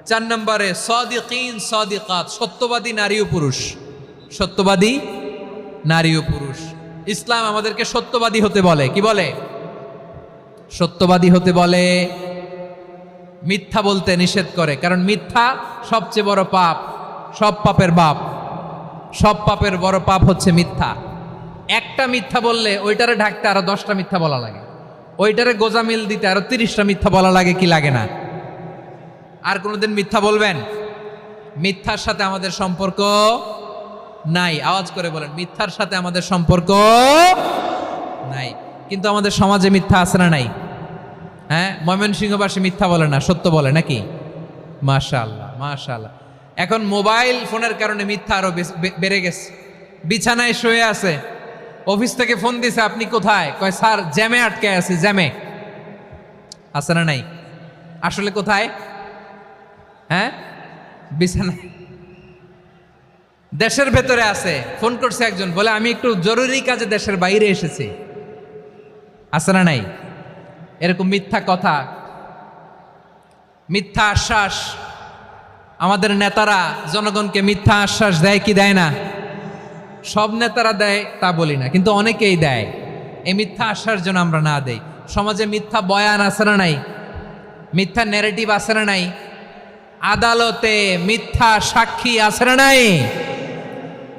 4 নম্বরে সাদিকিন সাদিকাত, সত্যবাদী নারী ও পুরুষ। সত্যবাদী নারী ও পুরুষ। ইসলাম আমাদেরকে সত্যবাদী হতে বলে। কি বলে? সত্যবাদী হতে বলে, মিথ্যা বলতে নিষেধ করে। কারণ মিথ্যা সবচেয়ে বড় পাপ, সব পাপের বাপ। সব পাপের বড় পাপ হচ্ছে মিথ্যা। একটা মিথ্যা বললে ওইটারে ঢাকতে আরো 10টা মিথ্যা বলা লাগে, ওইটারে গোজামিল দিতে আরো 30টা মিথ্যা বলা লাগে। কি লাগে না? আর কোনোদিন মিথ্যা বলবেন? মিথ্যার সাথে আমাদের সম্পর্ক নাই। আওয়াজ করে বলেন, মিথ্যার সাথে আমাদের সম্পর্ক নাই। কিন্তু আমাদের সমাজে মিথ্যা আছে না নাই? হ্যাঁ, ময়মনসিংহবাসী মিথ্যা বলে না, সত্য বলে নাকি? মাশাআল্লাহ মাশাআল্লাহ। এখন মোবাইল ফোনের কারণে মিথ্যা আরো বেড়ে গেছে। বিছানায় শুয়ে আছে, অফিস থেকে ফোন দিছে, আপনি কোথায়? কয় স্যার জ্যামে আটকে আছি। জ্যামে আছে না নাই? আসলে কোথায়? হ্যাঁ, বিছানায়। দেশের ভেতরে আছে, ফোন করছে একজন, বলে আমি একটু জরুরি কাজে দেশের বাইরে এসেছি। আছে না নাই? এরকম মিথ্যা কথা, মিথ্যা আশ্বাস। আমাদের নেতারা জনগণকে মিথ্যা আশ্বাস দেয় কি দেয় না? সব নেতারা দেয় তা বলি না, কিন্তু অনেকেই দেয়। এই মিথ্যা আশ্বাস যেন আমরা না দেই। সমাজে মিথ্যা বয়ান আছে না নাই? মিথ্যা ন্যারেটিভ আছে না নাই? আদালতে মিথ্যা সাক্ষী আছে না নাই?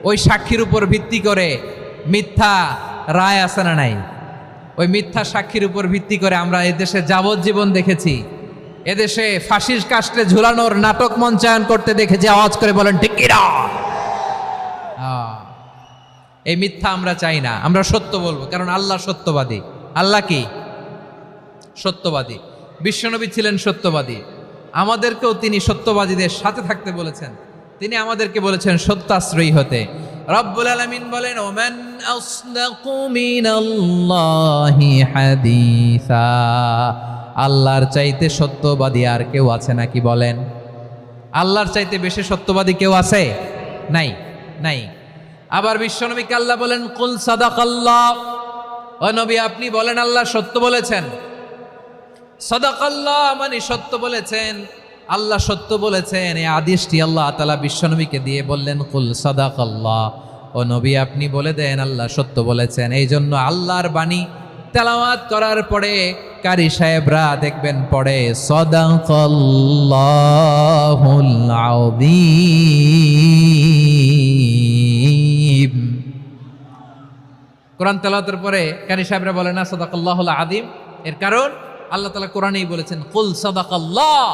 ওই সাক্ষীর উপর ভিত্তি করে মিথ্যা রায় আছে না নাই? ওই মিথ্যা সাক্ষীর উপর ভিত্তি করে আমরা এদেশে যাবজ্জীবন দেখেছি, এদেশে ফাঁসির কাস্টে ঝুলানোর নাটক মঞ্চায়ন করতে দেখেছি। আওয়াজ করে বলেন ঠিক কি না? এই মিথ্যা আমরা চাই না, আমরা সত্য বলবো, কারণ আল্লাহ সত্যবাদী। আল্লাহ কি? সত্যবাদী। বিশ্বনবী ছিলেন সত্যবাদী, আমাদেরকেও তিনি সত্যবাদীদের সাথে থাকতে বলেছেন। তিনি আমাদেরকে বলেছেন সত্যাশ্রয়ী হতে। রব্বুল আলামিন বলেন, ওমান আসদাকু মিনাল্লাহি হাদিসা, আল্লাহর চাইতে সত্যবাদী আর কেউ আছে নাকি বলেন? আল্লাহর চাইতে বেশি সত্যবাদী কেউ আছে? নাই, নাই। আবার বিশ্বনবীকে আল্লাহ বলেন, কুল সাদাকাল্লাহ, ও নবী আপনি বলেন আল্লাহ সত্য বলেছেন। সাদাকাল্লাহ মানে সত্য বলেছেন, আল্লাহ সত্য বলেছেন। এই আদেশটি আল্লাহ তাআলা বিশ্বনবীকে দিয়ে বললেন, কুল সাদাকাল্লাহ, ও নবী আপনি বলে দেন আল্লাহ সত্য বলেছেন। এই জন্য আল্লাহর বাণী তেলাওয়াত করার পরে কারি সাহেবরা দেখবেন পড়ে সাদাকাল্লাহুল আযীম। কোরআন তেলাওয়াতের পরে কারি সাহেবরা বলে না সাদাকাল্লাহুল আযীম। এর কারণ আল্লাহ তাআলা কোরআনেই বলেছেন, কুল সাদাকাল্লাহ,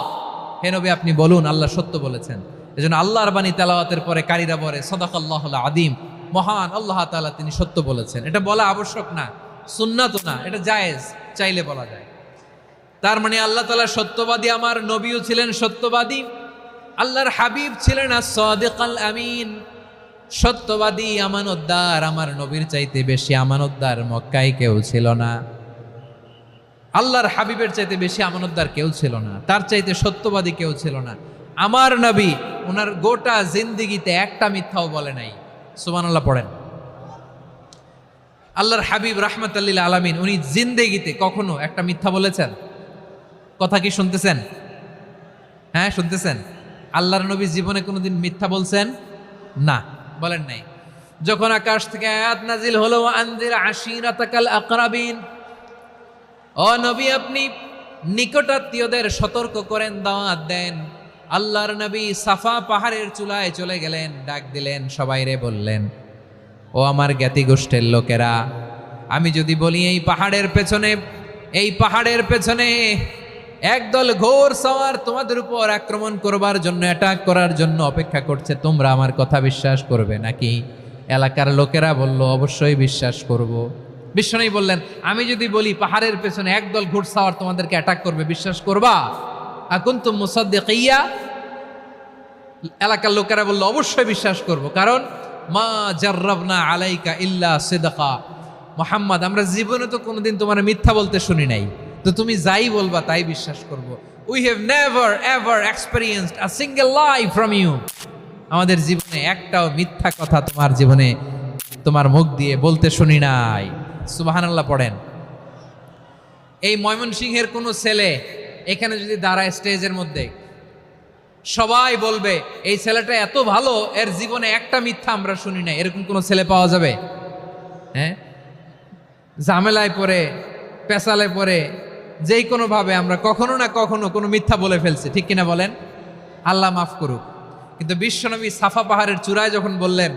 হে নবী আপনি বলুন আল্লাহ সত্য বলেছেন। এজন্য আল্লাহর বাণী তেলাওয়াতের পরে কারীরা বলে সাদাকাল্লাহুল আযীম, মহান আল্লাহ তাআলা তিনি সত্য বলেছেন। এটা বলা আবশ্যক না, সুন্নাত না, এটা জায়েজ, চাইলে বলা যায়। তার মানে আল্লাহ তাআলা সত্যবাদী, আমার নবীও ছিলেন সত্যবাদী, আল্লাহর হাবিব ছিলেন as-সাদিকাল আমিন, সত্যবাদী আমানতদার। আমার নবীর চাইতে বেশি আমানতদার মক্কায় কেউ ছিল না, আল্লাহর হাবিবের চাইতে বেশি আমানতদার কেউ ছিল না, তার চাইতে সত্যবাদী কেউ ছিল না। আমার নবী ওনার গোটা জিন্দেগিতে একটা মিথ্যাও বলে নাই। সুবহানাল্লাহ পড়েন। আল্লাহর হাবিব রাহমাতাল লিল আলামিন উনি জিন্দেগিতে কখনো একটা মিথ্যা বলেছেন? কথা কি শুনতেছেন? হ্যাঁ শুনতেছেন? আল্লাহর নবী জীবনে কোনোদিন মিথ্যা বলছেন? না, বলেন নাই। যখন আকাশ থেকে আয়াত নাজিল হলো আনজির আশিরাতাকাল আকরাবিন, ও নবী আপনি নিকটাত্মীয়দের সতর্ক করেন, দাওয়াত দেন। আল্লাহর নবী সাফা পাহাড়ের চূড়ায় চলে গেলেন, ডাক দিলেন, সবাইরে বললেন, ও আমার জ্ঞাতি গোষ্ঠীর লোকেরা, আমি যদি বলি এই পাহাড়ের পেছনে একদল ঘোর সওয়ার তোমাদের উপর আক্রমণ করবার জন্য, অ্যাটাক করার জন্য অপেক্ষা করছে, তোমরা আমার কথা বিশ্বাস করবে নাকি? এলাকার লোকেরা বলল, অবশ্যই বিশ্বাস করব। বিশ্বনবী বললেন, আমি যদি বলি পাহাড়ের পেছনে একদল ঘোড়সাওয়ার তোমাদেরকে অ্যাটাক করবে, বিশ্বাস করবা? আকুনতুম মুসাদ্দিকিয়া? এলাকার লোকেরা বলল, অবশ্যই বিশ্বাস করব, কারণ মা জাররাবনা আলাইকা ইল্লা সিদকা। মুহাম্মদ, আমরা জীবনে তো কোনোদিন তোমার মিথ্যা বলতে শুনি নাই, তো তুমি যাই বলবা তাই বিশ্বাস করব। We have never ever experienced a single lie from you. আমাদের জীবনে একটাও মিথ্যা কথা তোমার জীবনে, তোমার মুখ দিয়ে বলতে শুনি নাই। সুবহানাল্লাহ পড়েন। এই ময়মনসিংহের কোনো ছেলে এখানে যদি দাঁড়ায় স্টেজের মধ্যে, সবাই বলবে এই ছেলেটা এত ভালো, এর জীবনে একটা মিথ্যা আমরা শুনি নাই। এরকম কোনো ছেলে পাওয়া যাবে? হ্যাঁ, ঝামেলায় পড়ে, পেশালে পড়ে, যেই কোনোভাবে আমরা কখনো না কখনো কোনো মিথ্যা বলে ফেলছি, ঠিক কিনা বলেন? আল্লাহ মাফ করুক। কিন্তু বিশ্বনবী সাফা পাহাড়ের চূড়ায় যখন বললেন,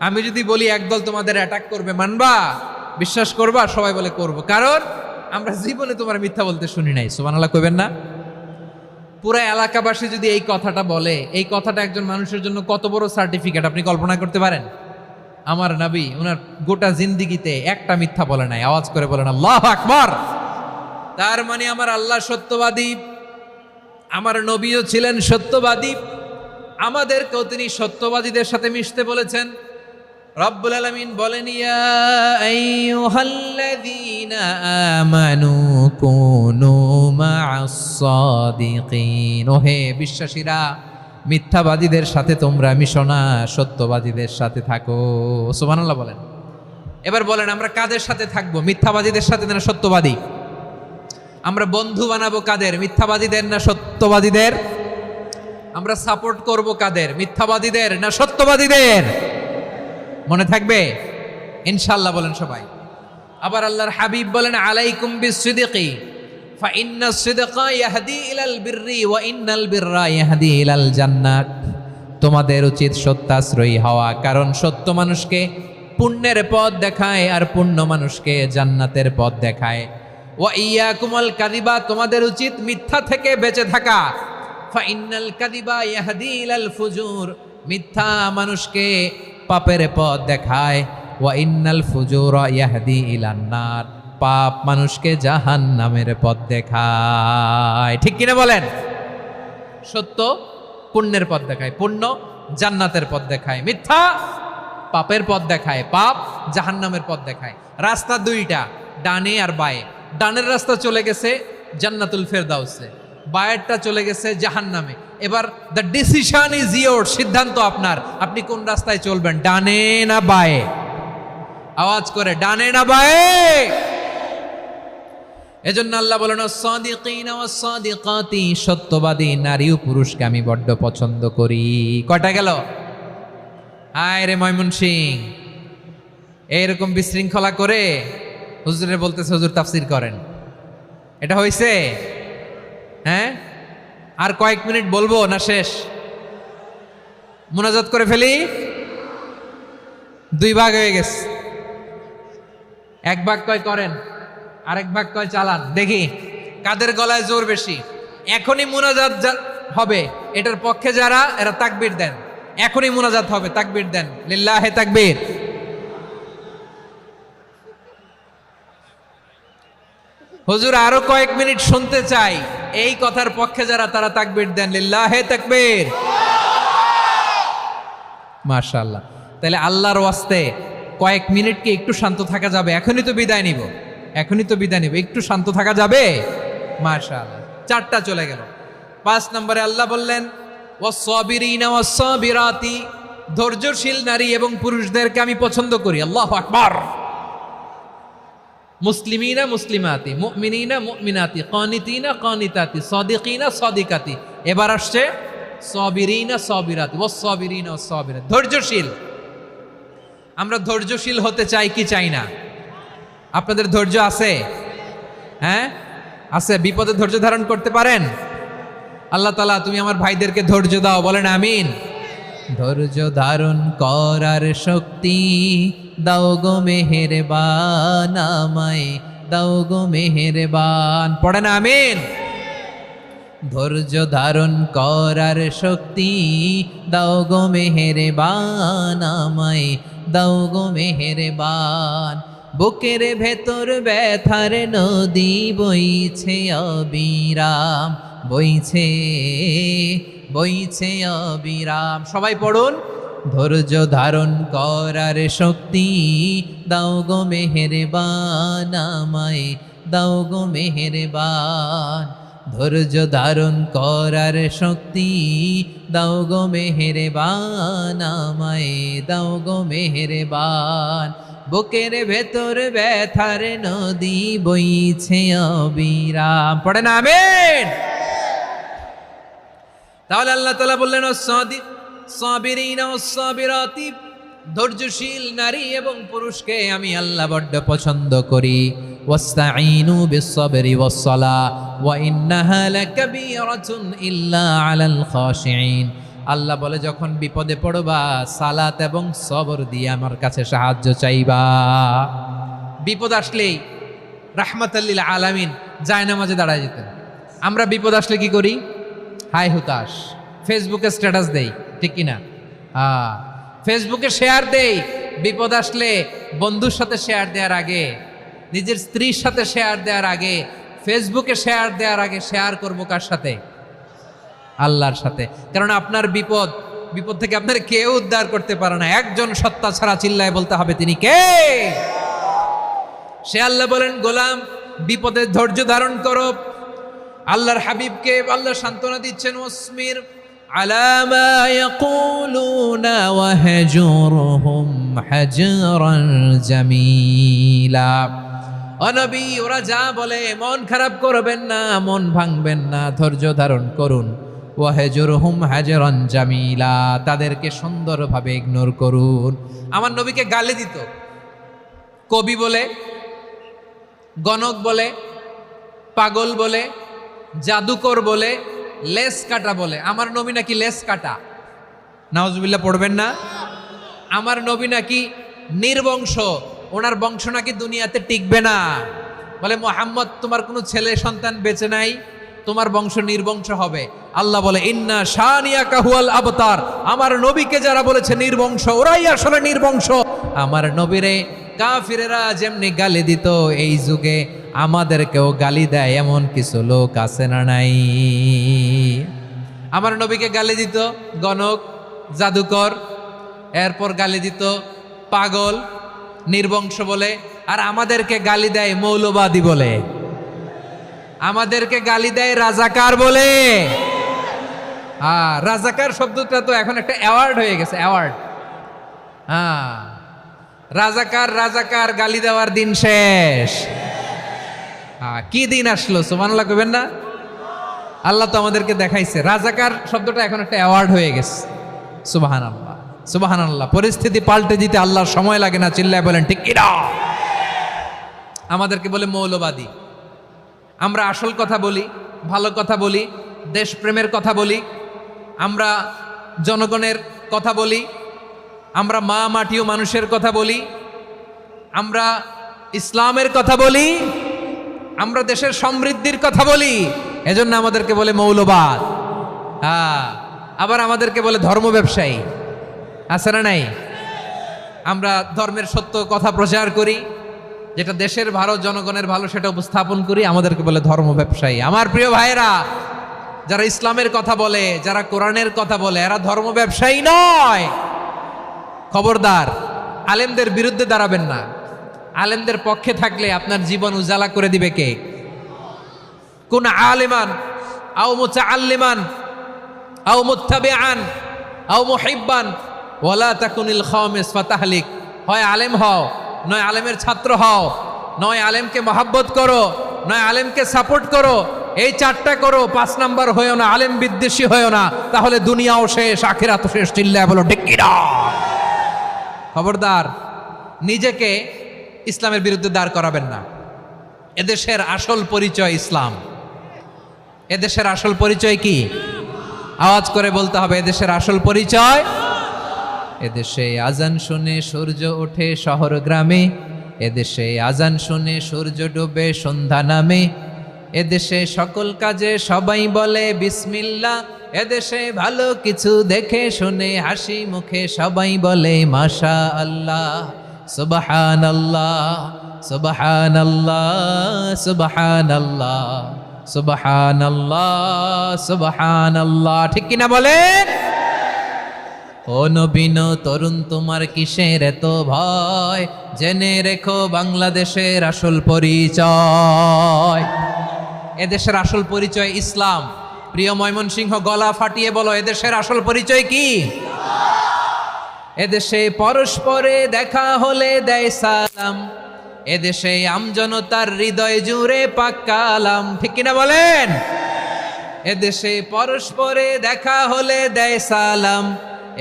আমি যদি বলি একদল তোমাদের অ্যাটাক করবে, মানবা? বিশ্বাস করবা? সবাই বলে করব, কারণ আমরা জীবনে তোমার মিথ্যা বলতে শুনি নাই। সুবহানাল্লাহ কইবেন না? পুরো এলাকাবাসী যদি এই কথাটা বলে, এই কথাটা একজন মানুষের জন্য কত বড় সার্টিফিকেট আপনি কল্পনা করতে পারেন? আমার নবী ওনার গোটা জিন্দিগিতে একটা মিথ্যা বলে নাই। আওয়াজ করে বলেন আল্লাহু আকবার। তার মানে আমার আল্লাহ সত্যবাদী, আমার নবীও ছিলেন সত্যবাদী, আমাদেরকেও তিনি সত্যবাদীদের সাথে মিশতে বলেছেন। রব্বুল আলামিন বলেন, ইয়া আইয়ুহাল্লাযীনা আমানু কুনু মা'আস সাদিকিন। ওহে বিশ্বাসীরা, মিথ্যাবাদীদের সাথে তোমরা মিশো না, সত্যবাদীদের সাথে থাকো। সুবহানাল্লাহ বলেন। এবার বলেন, আমরা কাদের সাথে থাকবো? মিথ্যাবাদীদের সাথে না সত্যবাদী? আমরা বন্ধু বানাবো কাদের? মিথ্যাবাদীদের না সত্যবাদীদের? আমরা সাপোর্ট করব কাদের? মিথ্যাবাদীদের না সত্যবাদীদের? মনে থাকবে ইনশাআল্লাহ, বলেন সবাই। আবার আল্লাহর হাবিব বলেন, আলাইকুম বিসসিদকি ফাইন্নাস সিদকা ইয়াহদি ইলাল বিররি ওয়া ইন্নাল বিররা ইয়াহদি ইলাল জান্নাত। তোমাদের উচিত সত্যাশ্রয়ী হওয়া, কারণ সত্য মানুষকে পুণ্যের পথ দেখায় আর পুণ্য মানুষকে জান্নাতের পথ দেখায়। ওয়া ইয়াকুমুল কাযিবা, তোমাদের উচিত মিথ্যা থেকে বেঁচে থাকা। ফাইন্নাল কাযিবা ইয়াহদি ইলাল ফুজুর, মিথ্যা মানুষকে পাপের পথ দেখায়। ওয়া ইন্নাল ফুজুরা ইয়াহদি ইলান নার, পাপ মানুষকে জাহান্নামের পথ দেখায়। ঠিক কিনা বলেন? সত্য পুণ্যের পথ দেখায়, পুণ্য জান্নাতের পথ দেখায়, মিথ্যা পাপের পথ দেখায়, পাপ জাহান্নামের পথ দেখায়। রাস্তা দুইটা, ডানে আর বায়ে। ডানের রাস্তা চলে গেছে জান্নাতুল ফেরদাউসে, বায়েরটা চলে গেছে জাহান্নামে। এবার দ্য ডিসিশন ইজ ইয়োর, সিদ্ধান্ত আপনার, আপনি কোন রাস্তায় চলবেন, ডানে না বায়ে? আওয়াজ করে, ডানে না বায়ে? এজন্য আল্লাহ বলেন, সাদিকিনা ওয়াস সাদিকাতি, সত্যবাদী নারী ও পুরুষকে আমি বড্ড পছন্দ করি। কয়টা গেল? আয় রে ময়মনসিং, এইরকম বিশৃঙ্খলা করে হুজুরে বলতেছে হুজুর তাফসীর করেন, এটা হইছে? হ্যাঁ, আর কয়েক মিনিট বলবো না শেষ? মুনাজাত করে ফেলি। দুই ভাগ হয়ে গেছে, এক ভাগ কয় করেন, আরেক ভাগ কয় চালান। দেখি কাদের গলায় জোর বেশি। এখনই মুনাজাত হবে, এটার পক্ষে যারা, এরা তাকবীর দেন। এখনই মুনাজাত হবে, তাকবীর দেন, লিল্লাহে তাকবীর। হুজুর আরো কয়েক মিনিট শুনতে চাই, এই কথার পক্ষে যারা, তারা তাকবীর দেন, লিল্লাহে তাকবীর। মাশাআল্লাহ। তাহলে আল্লাহর ওয়াস্তে কয়েক মিনিট কি একটু শান্ত থাকা যাবে? এখনই তো বিদায় নিব, এখনই তো বিদায় নিব, একটু শান্ত থাকা যাবে? মাশাআল্লাহ। 4টা চলে গেল। 5 নম্বরে আল্লাহ বললেন, ওয়াস-সাবিরিনা ওয়াস-সাবিরাতি, ধৈর্যশীল নারী এবং পুরুষদেরকে আমি পছন্দ করি। আল্লাহু আকবার। মুসলিমিনা মুসলিমাতি, মুমিনিনা মুমিনাতি, কানিতিনা কানিতাতি, সাদিকিনা সাদিকাতি। এবার আসছে সাবিরিনা সাবিরাতি, ওয়াস-সাবিরিনা ওয়াস-সাবিরাত, ধৈর্যশীল। আমরা ধৈর্যশীল হতে চাই কি চাই না? আপনাদের ধৈর্য আছে? হ্যাঁ আছে? বিপদে ধৈর্য ধারণ করতে পারেন? আল্লাহ তাআলা তুমি আমার ভাইদেরকে ধৈর্য দাও, বলেন আমিন। ধৈর্য ধারণ করার শক্তি দাও গো মেহেরবান, আমায় দাও গো মেহেরবান, পড়েন আমিন। ধৈর্য ধারণ করার শক্তি দাও গো মেহেরবান, আমায় দাও গো মেহেরবান। বুকের ভেতর ব্যথার নদী বইছে অবিরাম, বইছে বইছে অবিরাম। সবাই পড়ুন, ধৈর্য ধারণ করার শক্তি দাও গো মেহেরবান, আমায় দাও গো মেহেরবান। ধৈর্য ধারণ করার শক্তি দাও গো মেহেরবান, আমায় দাও গো মেহেরবান। বুকের ভেতর ব্যথার নদী বইছে অবিরাম, পড়েন আমিন। তাহলে আল্লাহ তাআলা বললেন সাবিরিনা ওয়াস-সাবিরাতি, ধৈর্যশীল নারী এবং পুরুষকে আমি আল্লাহ বড্ড পছন্দ করি। ওয়াস্তাঈনু বিস-সাবরি ওয়াস-সালাহ ওয়া ইন্নাহা লাকাবীরাতুন ইল্লা আলাল খাশিঈন। আল্লাহ বলে যখন বিপদে পড়বা সালাত এবং সবর দিয়ে আমার কাছে সাহায্য চাইবা। বিপদ আসলেই রাহমাতাল লিল আলামিন জায়নামাজে দাঁড়ায় যেতেন। আমরা বিপদ আসলে কি করি? হাই হুতাশ, ফেসবুকে স্ট্যাটাস দেই, ঠিক কিনা? ফেসবুকে শেয়ার দেই। বিপদ আসলে বন্ধুর সাথে শেয়ার দেওয়ার আগে, নিজের স্ত্রীর সাথে শেয়ার দেওয়ার আগে, ফেসবুকে শেয়ার দেওয়ার আগে শেয়ার করবো কার সাথে? আল্লাহর সাথে। কারণ আপনার বিপদ থেকে আপনার কেউ উদ্ধার করতে পারে না, একজন সত্তা ছাড়া। চিল্লায় বলতে হবে তিনি কে? সে আল্লাহ বলেন, গোলাম বিপদে ধৈর্য ধারণ করো। আল্লাহর হাবিবকে আল্লাহ সান্ত্বনা দিচ্ছেন, ওয়াসমির আলা মা ইয়াকুলুনা ওয়াহজুরহুম হাজরান জামিলা। ও নবী, ওরা যা বলে মন খারাপ করবেন না, মন ভাঙবেন না, ধৈর্য ধারণ করুন। ওয়াহজুরহুম হাজরান জামিলা, তাদেরকে সুন্দরভাবে ইগনোর করুন। আমার নবীকে গালি দিত কবি বলে, গণক বলে, পাগল বলে, জাদুকর বলে, লেস কাটা বলে। আমার নবী নাকি লেস কাটা, নাউজুবিল্লাহ পড়বেন না। আমার নবী নাকি নির্বংশ, ওনার বংশ নাকি দুনিয়াতে টিকবে না। বলে মুহাম্মদ তোমার কোনো ছেলে সন্তান বেঁচে নাই, তোমার বংশ নির্বংশ হবে। আল্লাহ বলে ইন্না শানিয়াকা হুয়াল আবতার। আমার নবীকে যারা বলেছে নির্বংশ, ওরাই আসলে নির্বংশ। আমার নবীরে কাফিরেরা যেমনি গালি দিত, এই যুগে আমাদেরকেও গালি দেয় এমন কিছু লোক আছে না নাই? আমার নবীকে গালি দিত গণক, জাদুকর, এরপর গালি দিত পাগল, নির্বংশ বলে। আর আমাদেরকে গালি দেয় মৌলবাদী বলে, আমাদেরকে গালি দেয় রাজাকার বলে। রাজাকার শব্দটা তো এখন একটা অ্যাওয়ার্ড হয়ে গেছে, অ্যাওয়ার্ড। রাজাকার গালি দেওয়ার দিন শেষ। কি দিন আসলো, সুবহানাল্লাহ কইবেন না? আল্লাহ তো আমাদেরকে দেখাইছে। রাজাকার শব্দটা এখন একটা অ্যাওয়ার্ড হয়ে গেছে। সুবহানাল্লাহ, সুবহানাল্লাহ। পরিস্থিতি পাল্টে দিতে আল্লাহর সময় লাগে না, চিল্লায় বলেন ঠিক কিনা? আমাদেরকে বলে মৌলবাদী। আমরা আসল কথা বলি, ভালো কথা বলি, দেশপ্রেমের কথা বলি, আমরা জনগণের কথা বলি, আমরা মা মাটি ও মানুষের কথা বলি, আমরা ইসলামের কথা বলি, আমরা দেশের সমৃদ্ধির কথা বলি। এজন্য আমাদেরকে বলে মৌলবাদ। আবার আমাদেরকে বলে ধর্ম ব্যবসায়ী, আছে না নাই? আমরা ধর্মের সত্য কথা প্রচার করি, যেটা দেশের ভালো, জনগণের ভালো, সেটা উপস্থাপন করি, আমাদেরকে বলে ধর্ম ব্যবসায়ী। আমার প্রিয় ভাইরা, যারা ইসলামের কথা বলে, যারা কোরআনের কথা বলে, এরা ধর্ম ব্যবসায়ী নয়। খবরদার, আলেমদের বিরুদ্ধে দাঁড়াবেন না। আলেমদের পক্ষে থাকলে আপনার জীবন উজালা করে দিবে কে? কোন আলেমান আও মুতাআল্লিমান আও মুত্তাবিআন আও মুহিব্বান ওয়ালা তাকুনিল খামিস ফাতাহলিক। হয় আলেম হও, নয় আলেমের ছাত্র হও, নয় আলেমকে মহাব্বত করো, নয় আলেমকে সাপোর্ট করো। এই চারটা করো, 5 নাম্বার হয়েও না, আলেম বিদ্বেষী হয়েও না, তাহলে দুনিয়াও শেষ, আখিরাতও শেষ। চিল্লায় বলো ঠিক কিনা? খবরদার, নিজেকে ইসলামের বিরুদ্ধে দাঁড় করাবেন না। এদেশের আসল পরিচয় ইসলাম। এদেশের আসল পরিচয় কি? আওয়াজ করে বলতে হবে, এদেশের আসল পরিচয়। এদেশে আজান শুনে সূর্য ওঠে শহর গ্রামে, এদেশে আজান শুনে সূর্য ডুবে সন্ধ্যা নামে, এদেশে সকল কাজে সবাই বলে বিসমিল্লাহ, এদেশে ভালো কিছু দেখে শুনে হাসি মুখে সবাই বলে মাশা আল্লাহ, সুবহানাল্লাহ সুবহানাল্লাহ সুবহানাল্লাহ সুবহানাল্লাহ সুবহানাল্লাহ। ঠিক কিনা বলেন? ও নবীন তরুণ, তোমার কিসের এত ভয়? জেনে রেখো বাংলাদেশের আসল পরিচয়। এদেশের আসল পরিচয় ইসলাম। প্রিয় ময়মনসিংহ, গলা ফাটিয়ে বলো, এদেশের আসল পরিচয় কি? এদেশে পরস্পরে দেখা হলে দেয় সালাম, এদেশে আমজনতার হৃদয় জুড়ে পাক কালাম। ঠিক কিনা বলেন? এদেশে পরস্পরে দেখা হলে দেয় সালাম,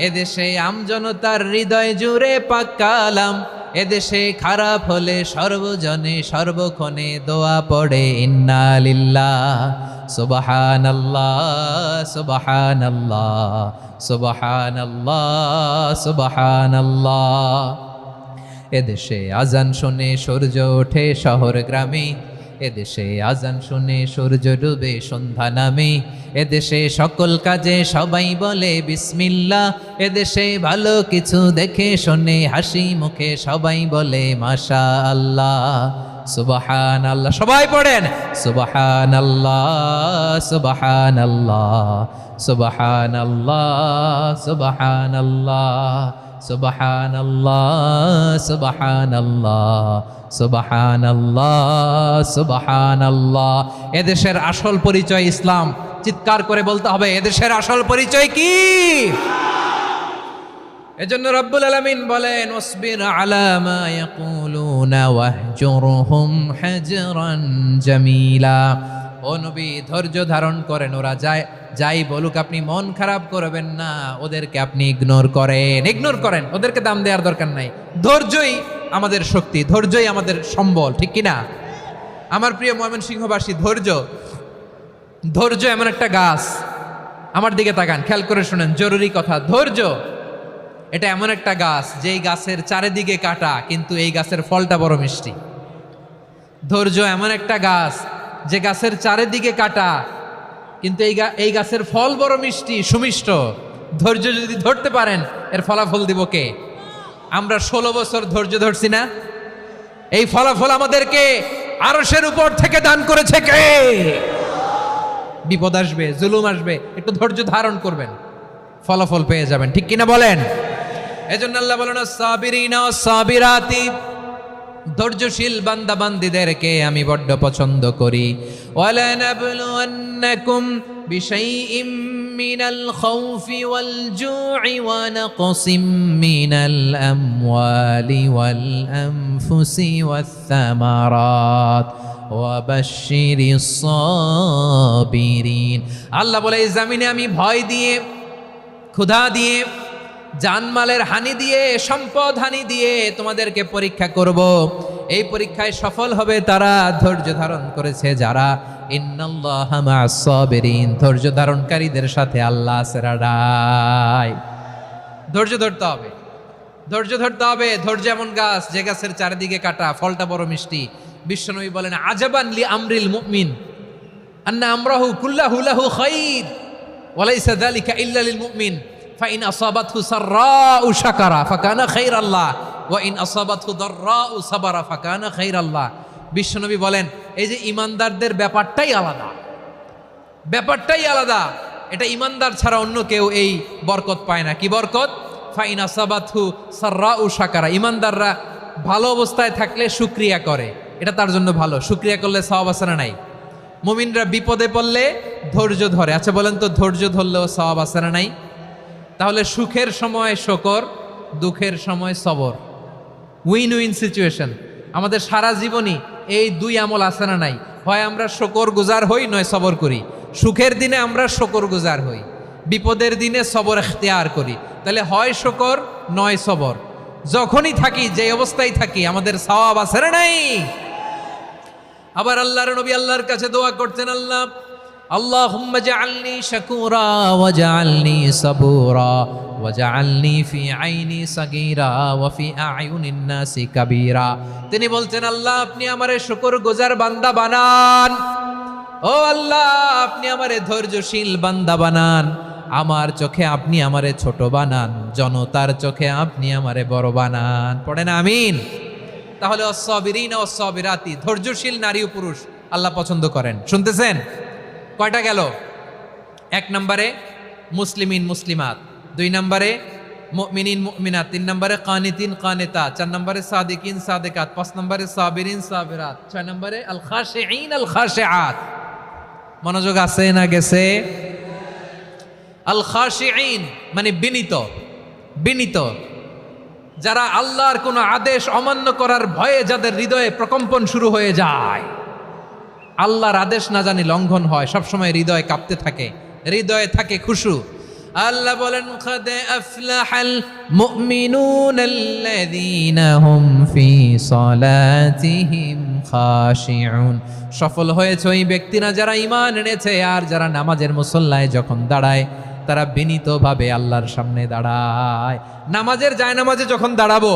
এদেশে আমজনতার হৃদয় জুড়ে পাক কালাম, এদেশে খারাপ হলে সর্বজনে সর্বক্ষণে দোয়া পড়ে ইন্না লিল্লাহ সুবহানাল্লাহ সুবহানাল্লাহ সুবহানাল্লাহ সুবহানাল্লাহ। এদেশে আজান শুনে সূর্য ওঠে শহর গ্রামে, এদেশে আজান শুনে সূর্য ডুবে সন্ধ্যা নামে, এদেশে সকল কাজে সবাই বলে বিসমিল্লাহ, এদেশে ভালো কিছু দেখে শুনে হাসি মুখে সবাই বলে মাশা আল্লাহ সুবহানাল্লাহ। সবাই পড়েন সুবহানাল্লাহ সুবহানাল্লাহ সুবহানাল্লাহ সুবহানাল্লাহ সুবহানাল্লাহ সুবহানাল্লাহ সুবহানাল্লাহ সুবহানাল্লাহ। এদেশের আসল পরিচয় ইসলাম। চিৎকার করে বলতে হবে, এদেশের আসল পরিচয় কি? এজন্য রব্বুল আলামিন বলেন, ওয়াসবির আলা মা ইয়াকুলুনা ওয়াহজুরহুম হাজরান জামিলা। ও নবী, ধৈর্য ধারণ করেন, ওরা যাই বলুক আপনি মন খারাপ করবেন না, ওদেরকে আপনি ইগনোর করেন, ওদেরকে দাম দেওয়ার দরকার নাই। ধৈর্যই আমাদের শক্তি, ধৈর্যই আমাদের সম্বল। ঠিক কিনা? আমার প্রিয় ময়মনসিংহবাসী, ধৈর্য এমন একটা গাছ। আমার দিকে তাকান, খেয়াল করে শুনেন, জরুরি কথা। ধৈর্য এটা এমন একটা গাছ যেই গাছের চারিদিকে কাটা, কিন্তু এই গাছের ফলটা বড় মিষ্টি। ধৈর্য এমন একটা গাছ যে গাছের চারিদিকে কাটা, কিন্তু এই গাছের ফল বড় মিষ্টি, সুমিষ্ট। ধৈর্য যদি ধরতে পারেন, এর ফলাফল দিব কে? আমরা 16 বছর ধৈর্য ধরছি না? এই ফলাফল আমাদেরকে আরশের উপর থেকে দান করেছে কে? বিপদ আসবে, জুলুম আসবে, একটু ধৈর্য ধারণ করবেন, ফলাফল পেয়ে যাবেন। ঠিক কিনা বলেন? এজন্য আল্লাহ বলেন, সাবিরিনা ওয়াস সাবিরাতি, ধৈর্যশীল বান্দা বান্দীদেরকে আমি বড্ড পছন্দ করি। ওয়ালা নাবলুওয়ান্নাকুম বিশাইইম মিনাল খাউফি ওয়াল জু'i ওয়া নাকসিম মিনাল আমওয়ালি ওয়াল আনফুসি ওয়াস সামারাত ওয়া বাশশিরিস সাবিরিন। আল্লাহ বলে, এই জমিনে আমি ভয় দিয়ে, ক্ষুধা দিয়ে, জানমালের হানি দিয়ে, সম্পদ হানি দিয়ে তোমাদেরকে পরীক্ষা করব। এই পরীক্ষায় সফল হবে তারা, ধৈর্য ধারণ করেছে যারা। ইন্নাল্লাহা মা'আস সাবিরিন, ধৈর্য ধারণকারীদের সাথে আল্লাহ আছে রাডাই। ধৈর্য ধরতে হবে, ধৈর্য ধরতে হবে। ধৈর্য এমন গাছ যে গাছের চারিদিকে কাটা, ফলটা বড় মিষ্টি। বিশ্বনবী বলেন, আজাবান লি আমরিল মুমিন আন্না আমরাহু কুল্লাহু লাহু খাইর ওয়া লাইসা যালিকা ইল্লা লিল মুমিন ফাইন আসাবাতহু সাররাউ শাকারা ফাকানা খাইরাল্লাহ ওয়া ইন আসাবাতহু দাররাউ সাবারা ফাকানা খাইরাল্লাহ। বিশ্বনবী বলেন, এই যে ইমানদারদের ব্যাপারটাই আলাদা, ব্যাপারটাই আলাদা। এটা ইমানদার ছাড়া অন্য কেউ এই বরকত পায় না। কি বরকত? ফাইন আসাবাতহু সাররাউ শাকারা। ইমানদাররা ভালো অবস্থায় থাকলে শুকরিয়া করে, এটা তার জন্য ভালো। শুকরিয়া করলে সওয়াব আছে না নাই? মুমিনরা বিপদে পড়লে ধৈর্য ধরে। আচ্ছা বলেন তো, ধৈর্য ধরলেও সওয়াব আছে না নাই? তাহলে সুখের সময় শুকর, দুঃখের সময় সবর, উইন উইন সিচুয়েশন। আমাদের সারা জীবনই এই দুই আমল আছে না নাই? হয় আমরা শুকর গুজার হই, নয় সবর করি। সুখের দিনে আমরা শুকর গুজার হই, বিপদের দিনে সবর ইখতিয়ার করি। তাহলে হয় শুকর নয় সবর। যখনই থাকি, যে অবস্থায় থাকি, আমাদের সওয়াব আছে না নাই? আবার আল্লাহর নবী আল্লাহর কাছে দোয়া করতেন, আল্লাহ আল্লাহুম্মা জাআলনি শাকুরা ওয়া জাআলনি সাবুরা ওয়া জাআলনি ফি আইনি সাগীরা ওয়া ফি আ'য়ুনিন নাসি কাবীরা। তিনি বলতেন, আল্লাহ আপনি আমারে শুকরগুজার বান্দা বানান, ও আল্লাহ আপনি আমারে ধৈর্যশীল বান্দা বানান, আমার চোখে আপনি আমারে ছোট বানান, জনতার চোখে আপনি আমারে বড় বানান। পড়েন আমিন। তাহলে অস-সাবিরিনা ওয়াস-সাবিরাতি, ধৈর্যশীল নারী ও পুরুষ আল্লাহ পছন্দ করেন। শুনতেছেন? কয়টা গেল? 1 নম্বরে মুসলিমিন মুসলিমাত, 2 নম্বরে মুমিনিন মুমিনাত, 3 নম্বরে কানিতিন কানিতাত, 4 নম্বরে সাদিকিন সাদিকাত, 5 নম্বরে সাবিরিন সাবিরাত, 6 নম্বরে আল খাশিঈন আল খাশিআত। মনোযোগ আছে না গেছে? আল খাশিঈন মানে বিনীত, বিনীত, যারা আল্লাহর কোনো আদেশ অমান্য করার ভয়ে যাদের হৃদয়ে প্রকম্পন শুরু হয়ে যায়, আল্লাহর আদেশ না জানি লঙ্ঘন হয়, সবসময় হৃদয় কাঁপতে থাকে, হৃদয়ে থাকে খুশু। আল্লাহ বলেন, কাদ আফলাহাল মুমিনুনাল্লাযীনা হুম ফি সালাতিহিম খাশিউন। সফল হয়েছে ওই ব্যক্তিরা যারা ঈমান এনেছে আর যারা নামাজের মুসল্লায় যখন দাঁড়ায় তারা বিনীতভাবে আল্লাহর সামনে দাঁড়ায়। নামাজের জায়নামাজে যখন দাঁড়াবো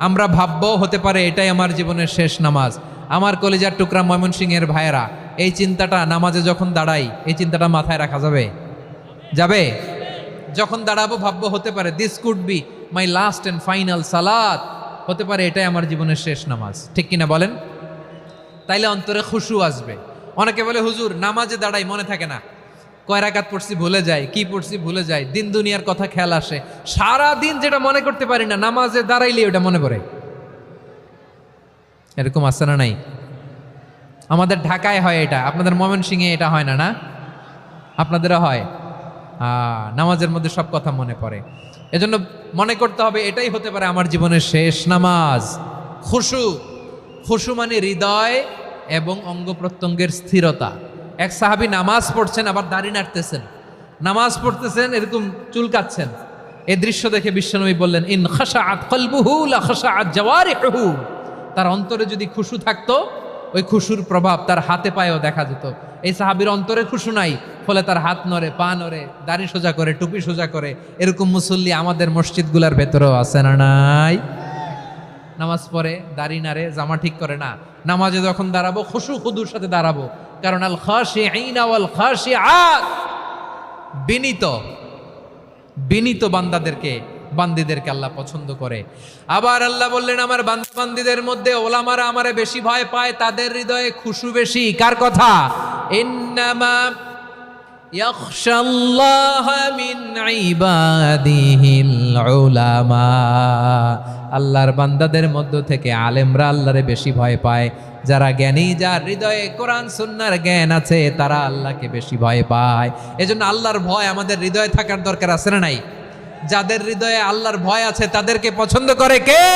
আমরা ভাববো হতে পারে এটাই আমার জীবনের শেষ নামাজ। আমার কলিজার টুকরা ময়মনসিংহের ভাইয়েরা, এই চিন্তাটা নামাজে যখন দাঁড়াই, এই চিন্তাটা মাথায় রাখা যাবে? যাবে? যখন দাঁড়াবো ভাববো হতে পারে this could be my last and final সালাত, হতে পারে এটাই আমার জীবনের শেষ নামাজ। ঠিক কিনা বলেন? তাইলে অন্তরে খুশু আসবে। অনেকে বলে হুজুর নামাজে দাঁড়াই মনে থাকে না, কয় রাকাত পড়ছি ভুলে যায়, কি পড়ছি ভুলে যায়, দিন দুনিয়ার কথা খেয়াল আসে, সারা দিন যেটা মনে করতে পারি না নামাজে দাঁড়াইলে ওটা মনে পড়ে। এরকম আছে না নাই? আমাদের ঢাকায় হয় এটা, আপনাদের ময়মনসিংহে এটা হয় না? না আপনাদেরও হয়? নামাজের মধ্যে সব কথা মনে পড়ে। এজন্য মনে করতে হবে এটাই হতে পারে আমার জীবনের শেষ নামাজ। খুশু, খুশু মানে হৃদয় এবং অঙ্গ প্রত্যঙ্গের স্থিরতা। এক সাহাবী নামাজ পড়ছেন আবার দাড়ি নাড়তেছেন, নামাজ পড়তেছেন এরকম চুলকাচ্ছেন। এই দৃশ্য দেখে বিশ্বনবী বললেন, ইন খাশাআত কলবুহু লা খাশাআত জাওয়ারিহুহু। তার অন্তরে যদি খুশু থাকতো, ওই খুশুর প্রভাব তার হাতে পায়েও দেখা যেত। এই সাহাবীর অন্তরে খুশু নাই, ফলে তার হাত নড়ে, পা নড়ে, দাড়ি সোজা করে, টুপি সোজা করে। এরকম মুসল্লি আমাদের মসজিদগুলোর ভেতরেও আছে না নাই? নামাজ পড়ে, দাড়ি নাড়ে, জামা ঠিক করে না, নামাজে যখন দাঁড়াবো খুশু খুদুর সাথে দাঁড়াবো। কারণ আল খাশিঈনা ওয়াল খাশিআত, বিনীত, বিনীত বান্দীদেরকে আল্লাহ পছন্দ করে। আবার আল্লাহ বললেন, আমার বান্দীদের মধ্যে ওলামারা আমারে বেশি ভয় পায়, তাদের হৃদয়ে খুশু বেশি। কার কথা? ইন্নামা ইয়াখশাল্লাহা মিন ইবাদিহিল উলামা। আল্লাহর বান্দাদের মধ্য থেকে আলেমরা আল্লাহরে বেশি ভয় পায়। যারা জ্ঞানী, যার হৃদয়ে কোরআন সুন্নাহর জ্ঞান আছে, তারা আল্লাহকে বেশি ভয় পায়। এজন্য আল্লাহর ভয় আমাদের হৃদয়ে থাকার দরকার আছে না নাই? যাদের হৃদয়ে আল্লাহর ভয় আছে তাদেরকে পছন্দ করে কে?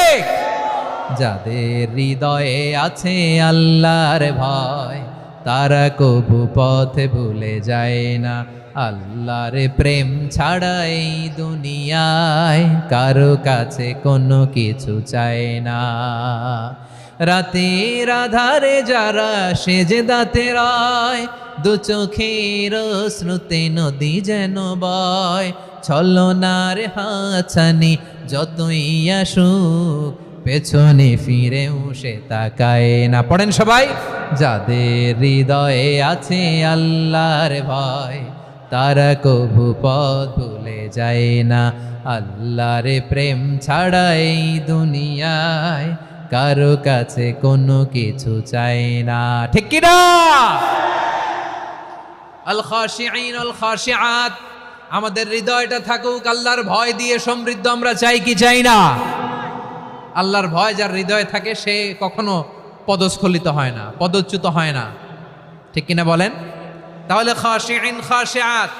যাদের হৃদয়ে আছে আল্লাহর ভয়, তারা কবু পথে ভুলে যায় না। আল্লাহর প্রেম ছাড়া এই দুনিয়ায় কারো কাছে কোনো কিছু চায় না। রাতের আধারে যারা সেজদাতে রয়, দু চোখের শ্রুতে নদী যেন বয়। ছলনার হাছানি যতই আসুক, পেছনে ফিরেও সে তাকায় না। পড়েন সবাই। যাদের হৃদয়ে আছে আল্লাহর ভয়, তারা কবু পথ ভুলে যায় না। আল্লাহর প্রেম ছাড়া এই দুনিয়ায় কারো কাছে কোনো কিছু চাই না। ঠিক কি না? আল খাশিঈন আল খাশিআত, আমাদের হৃদয়টা থাকুক আল্লাহর ভয় দিয়ে সমৃদ্ধ। আমরা চাই কি চাই না? আল্লাহর ভয় যার হৃদয়ে থাকে সে কখনো পদস্খলিত হয় না, পদচ্যুত হয় না। ঠিক কিনা বলেন? তাহলে খাশিঈন খাশিআত।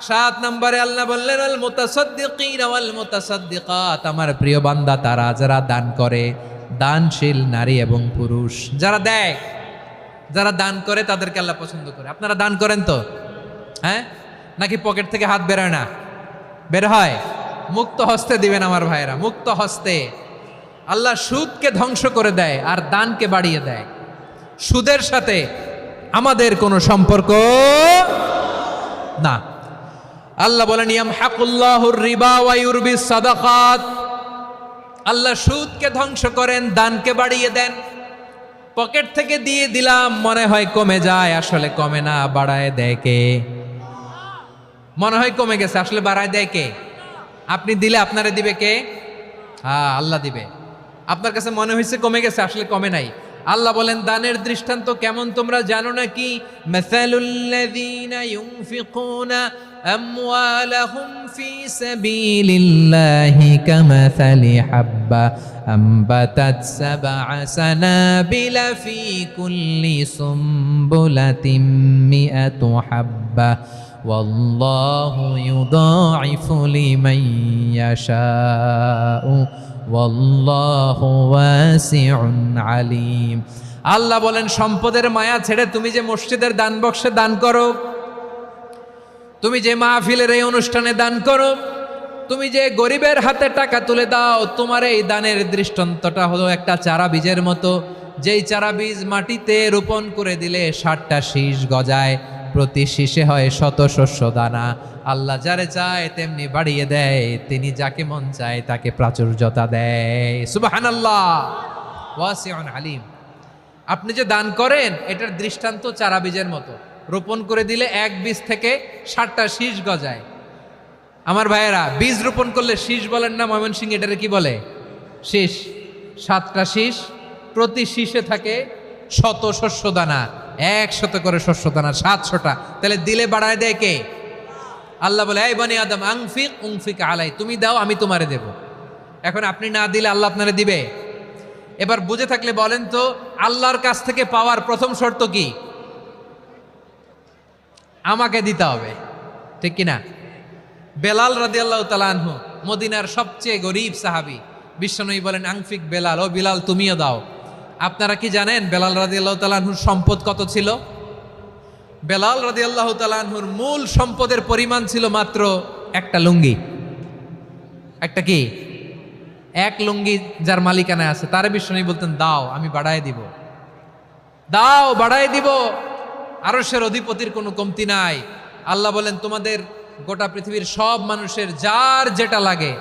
7 নম্বরে আল্লাহ বললেন, আল মুতাসাদ্দিকিন ওয়াল মুতাসাদ্দিকাত, আমার প্রিয় বান্দা তারা যারা দান করে, দানশীল নারী এবং পুরুষ। যারা দেয়, যারা দান করে তাদেরকে আল্লাহ পছন্দ করে। আপনারা দান করেন তো? হ্যাঁ, নাকি পকেট থেকে হাত বেরোয় না? বের হয়? মুক্ত হস্তে দিবেন আমার ভাইরা, মুক্ত হস্তে। আল্লাহ সুদকে ধ্বংস করে দেয় আর দানকে বাড়িয়ে দেয়। সুদের সাথে আমাদের কোনো সম্পর্ক না। আল্লাহ বলেন ইয়ামহাকুল্লাহুর রিবা ওয়া ইউরবিস সাদাকাত। আল্লাহ সুদকে ধ্বংস করেন, দানকে বাড়িয়ে দেন। পকেট থেকে দিয়ে দিলাম মনে হয় কমে যায়, আসলে কমে না, বাড়ায় দেয় কে? মনে হয় কমে গেছে, আসলে বাড়ায় দেয় কে? আপনি দিলে আপনারে দিবে কে? হ্যাঁ, আল্লাহ দিবে। আপনার কাছে মনে হয়েছে কমে গেছে, আসলে কমে নাই। আল্লাহ বলেন দানের দৃষ্টান্ত কেমন তোমরা জানো নাকি? মাসালুল্লাযীনা ইউনফিকুনা আমওয়ালাহুম ফি সাবিলিল্লাহি কামাসালি হাব্বা আম্বাতাত সাবআ সানাবিলা ফি কুল্লি সুমবুলাতিন মিআতু হাব্বা ওয়াল্লাহু ইউদাঈফু লিমান ইয়াশাউ ওয়াল্লাহু ওয়াসিউন আলিম। আল্লাহ বলেন সম্পদের মায়া ছেড়ে তুমি যে মসজিদের দান বক্সে দান করো, তুমি যে মাহফিলের এই অনুষ্ঠানে দান করো, তুমি যে গরিবের হাতে টাকা তুলে দাও, তোমার এই দানের দৃষ্টান্তটা হলো একটা চারা বীজের মতো। যেই চারা বীজ মাটিতে রোপণ করে দিলে 60টা শীষ গজায়, প্রতি শীষে হয় শত শস্য দানা। আল্লাহ যারে চায় তেমনি বাড়িয়ে দেয়, তিনি যাকে মন চায় তাকে প্রাচুর্যতা দেয়। সুবহানাল্লাহ, ওয়াসিউন আলিম। আপনি যে দান করেন এটার দৃষ্টান্ত চারা বীজের মতো, রোপণ করে দিলে এক বীজ থেকে 60টা শীষ গজায়। আমার ভাইয়েরা, বীজ রোপণ করলে শীষ বলেন না ময়মনসিংহ, এটারে কি বলে? শীষ। 7টা শীষ, প্রতি শীষে থাকে শত শস্য দানা, 100 করে শস্য দানা, 700টা। তাহলে দিলে বাড়ায় দেয় কে? আল্লাহ বলে এই বনি আদম আনফিক উনফিক আলাই, তুমি দাও আমি তোমারে দেব। এখন আপনি না দিলে আল্লাহ আপনারে দিবে? এবার বুঝে থাকলে বলেন তো, আল্লাহর কাছ থেকে পাওয়ার প্রথম শর্ত কি? আমাকে দিতে হবে, ঠিক কিনা? বেলাল রাদিয়াল্লাহু তাআলা আনহু, মদিনার সবচেয়ে গরীব সাহাবী, বিশ্বনবী বলেন আনফিক বেলাল, ও বিলাল তুমিও দাও। আপনারা কি জানেন বেলাল রাদিয়াল্লাহু তাআলা আনহুর সম্পদ কত ছিল? বেলাল রাদিয়াল্লাহু তাআলা আনহুর মূল সম্পদের পরিমাণ ছিল মাত্র একটা লুঙ্গি। একটা কি? এক লুঙ্গি যার মালিকানায় আছে, তারে বিশ্বনবী বলতেন দাও আমি বাড়ায় দিব, দাও বাড়ায় দিব। আরশের অধিপতির কোনো কমতি নাই। আল্লাহ বলেন তোমাদের গোটা পৃথিবীর সব মানুষের যার যেটা লাগে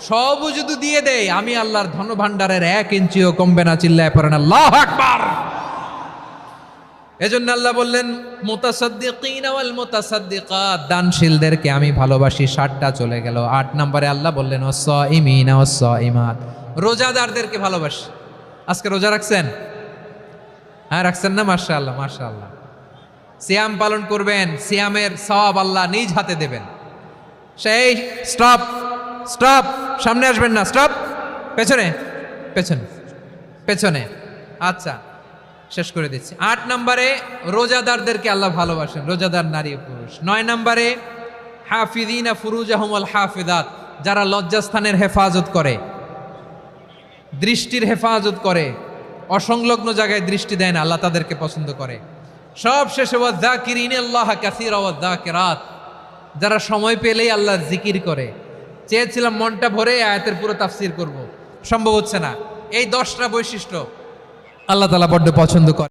সবও যদি দিয়ে দেয়, আমি আল্লাহর ধনভাণ্ডারের 1 ইঞ্চিও কমবে না। চিল্লায় পড়েন আল্লাহু আকবার। এজন্য আল্লাহ বললেন মুতাসাদ্দিকিনা ওয়াল মুতাসাদ্দিকাত, দানশীলদেরকে আমি ভালোবাসি। 60টা চলে গেল। 8 নম্বরে আল্লাহ বললেন ওয়াস-সাইমিনা ওয়াস-সাইমাত, রোজাদারদেরকে ভালোবাসি। আজকে রোজা রাখছেন? হ্যাঁ রাখছেন না? মাশাআল্লাহ মাশাআল্লাহ। সিয়াম পালন করবেন, সিয়ামের সওয়াব আল্লাহ নিজ হাতে দেবেন। সেই স্টপ স্টপ, সামনে আসবেন না, স্টপ, পেছনে পেছনে পেছনে। আচ্ছা শেষ করে দিচ্ছি। 8 নম্বরে রোজাদারদেরকে আল্লাহ ভালোবাসেন, রোজাদার নারী ও পুরুষ। 9 নম্বরে হাফিযিনা ফুরুজাহুম ওয়াল হাফিযাত, যারা লজ্জাস্থানের হেফাজত করে, দৃষ্টির হেফাজত করে, অসংলগ্ন জায়গায় দৃষ্টি দেয় না, আল্লাহ তাদেরকে পছন্দ করে। সব শেষে ওয়াযাকিরিনাল্লাহ কাসীরা ওয়াযাকিরাত, যারা সময় পেলেই আল্লাহর জিকির করে। চেয়েছিলাম মনটা ভরে আয়াতের পুরো তাফসীর করব, সম্ভব হচ্ছে না। এই 10টা বৈশিষ্ট্য আল্লাহ তাআলা বড্ড পছন্দ করে।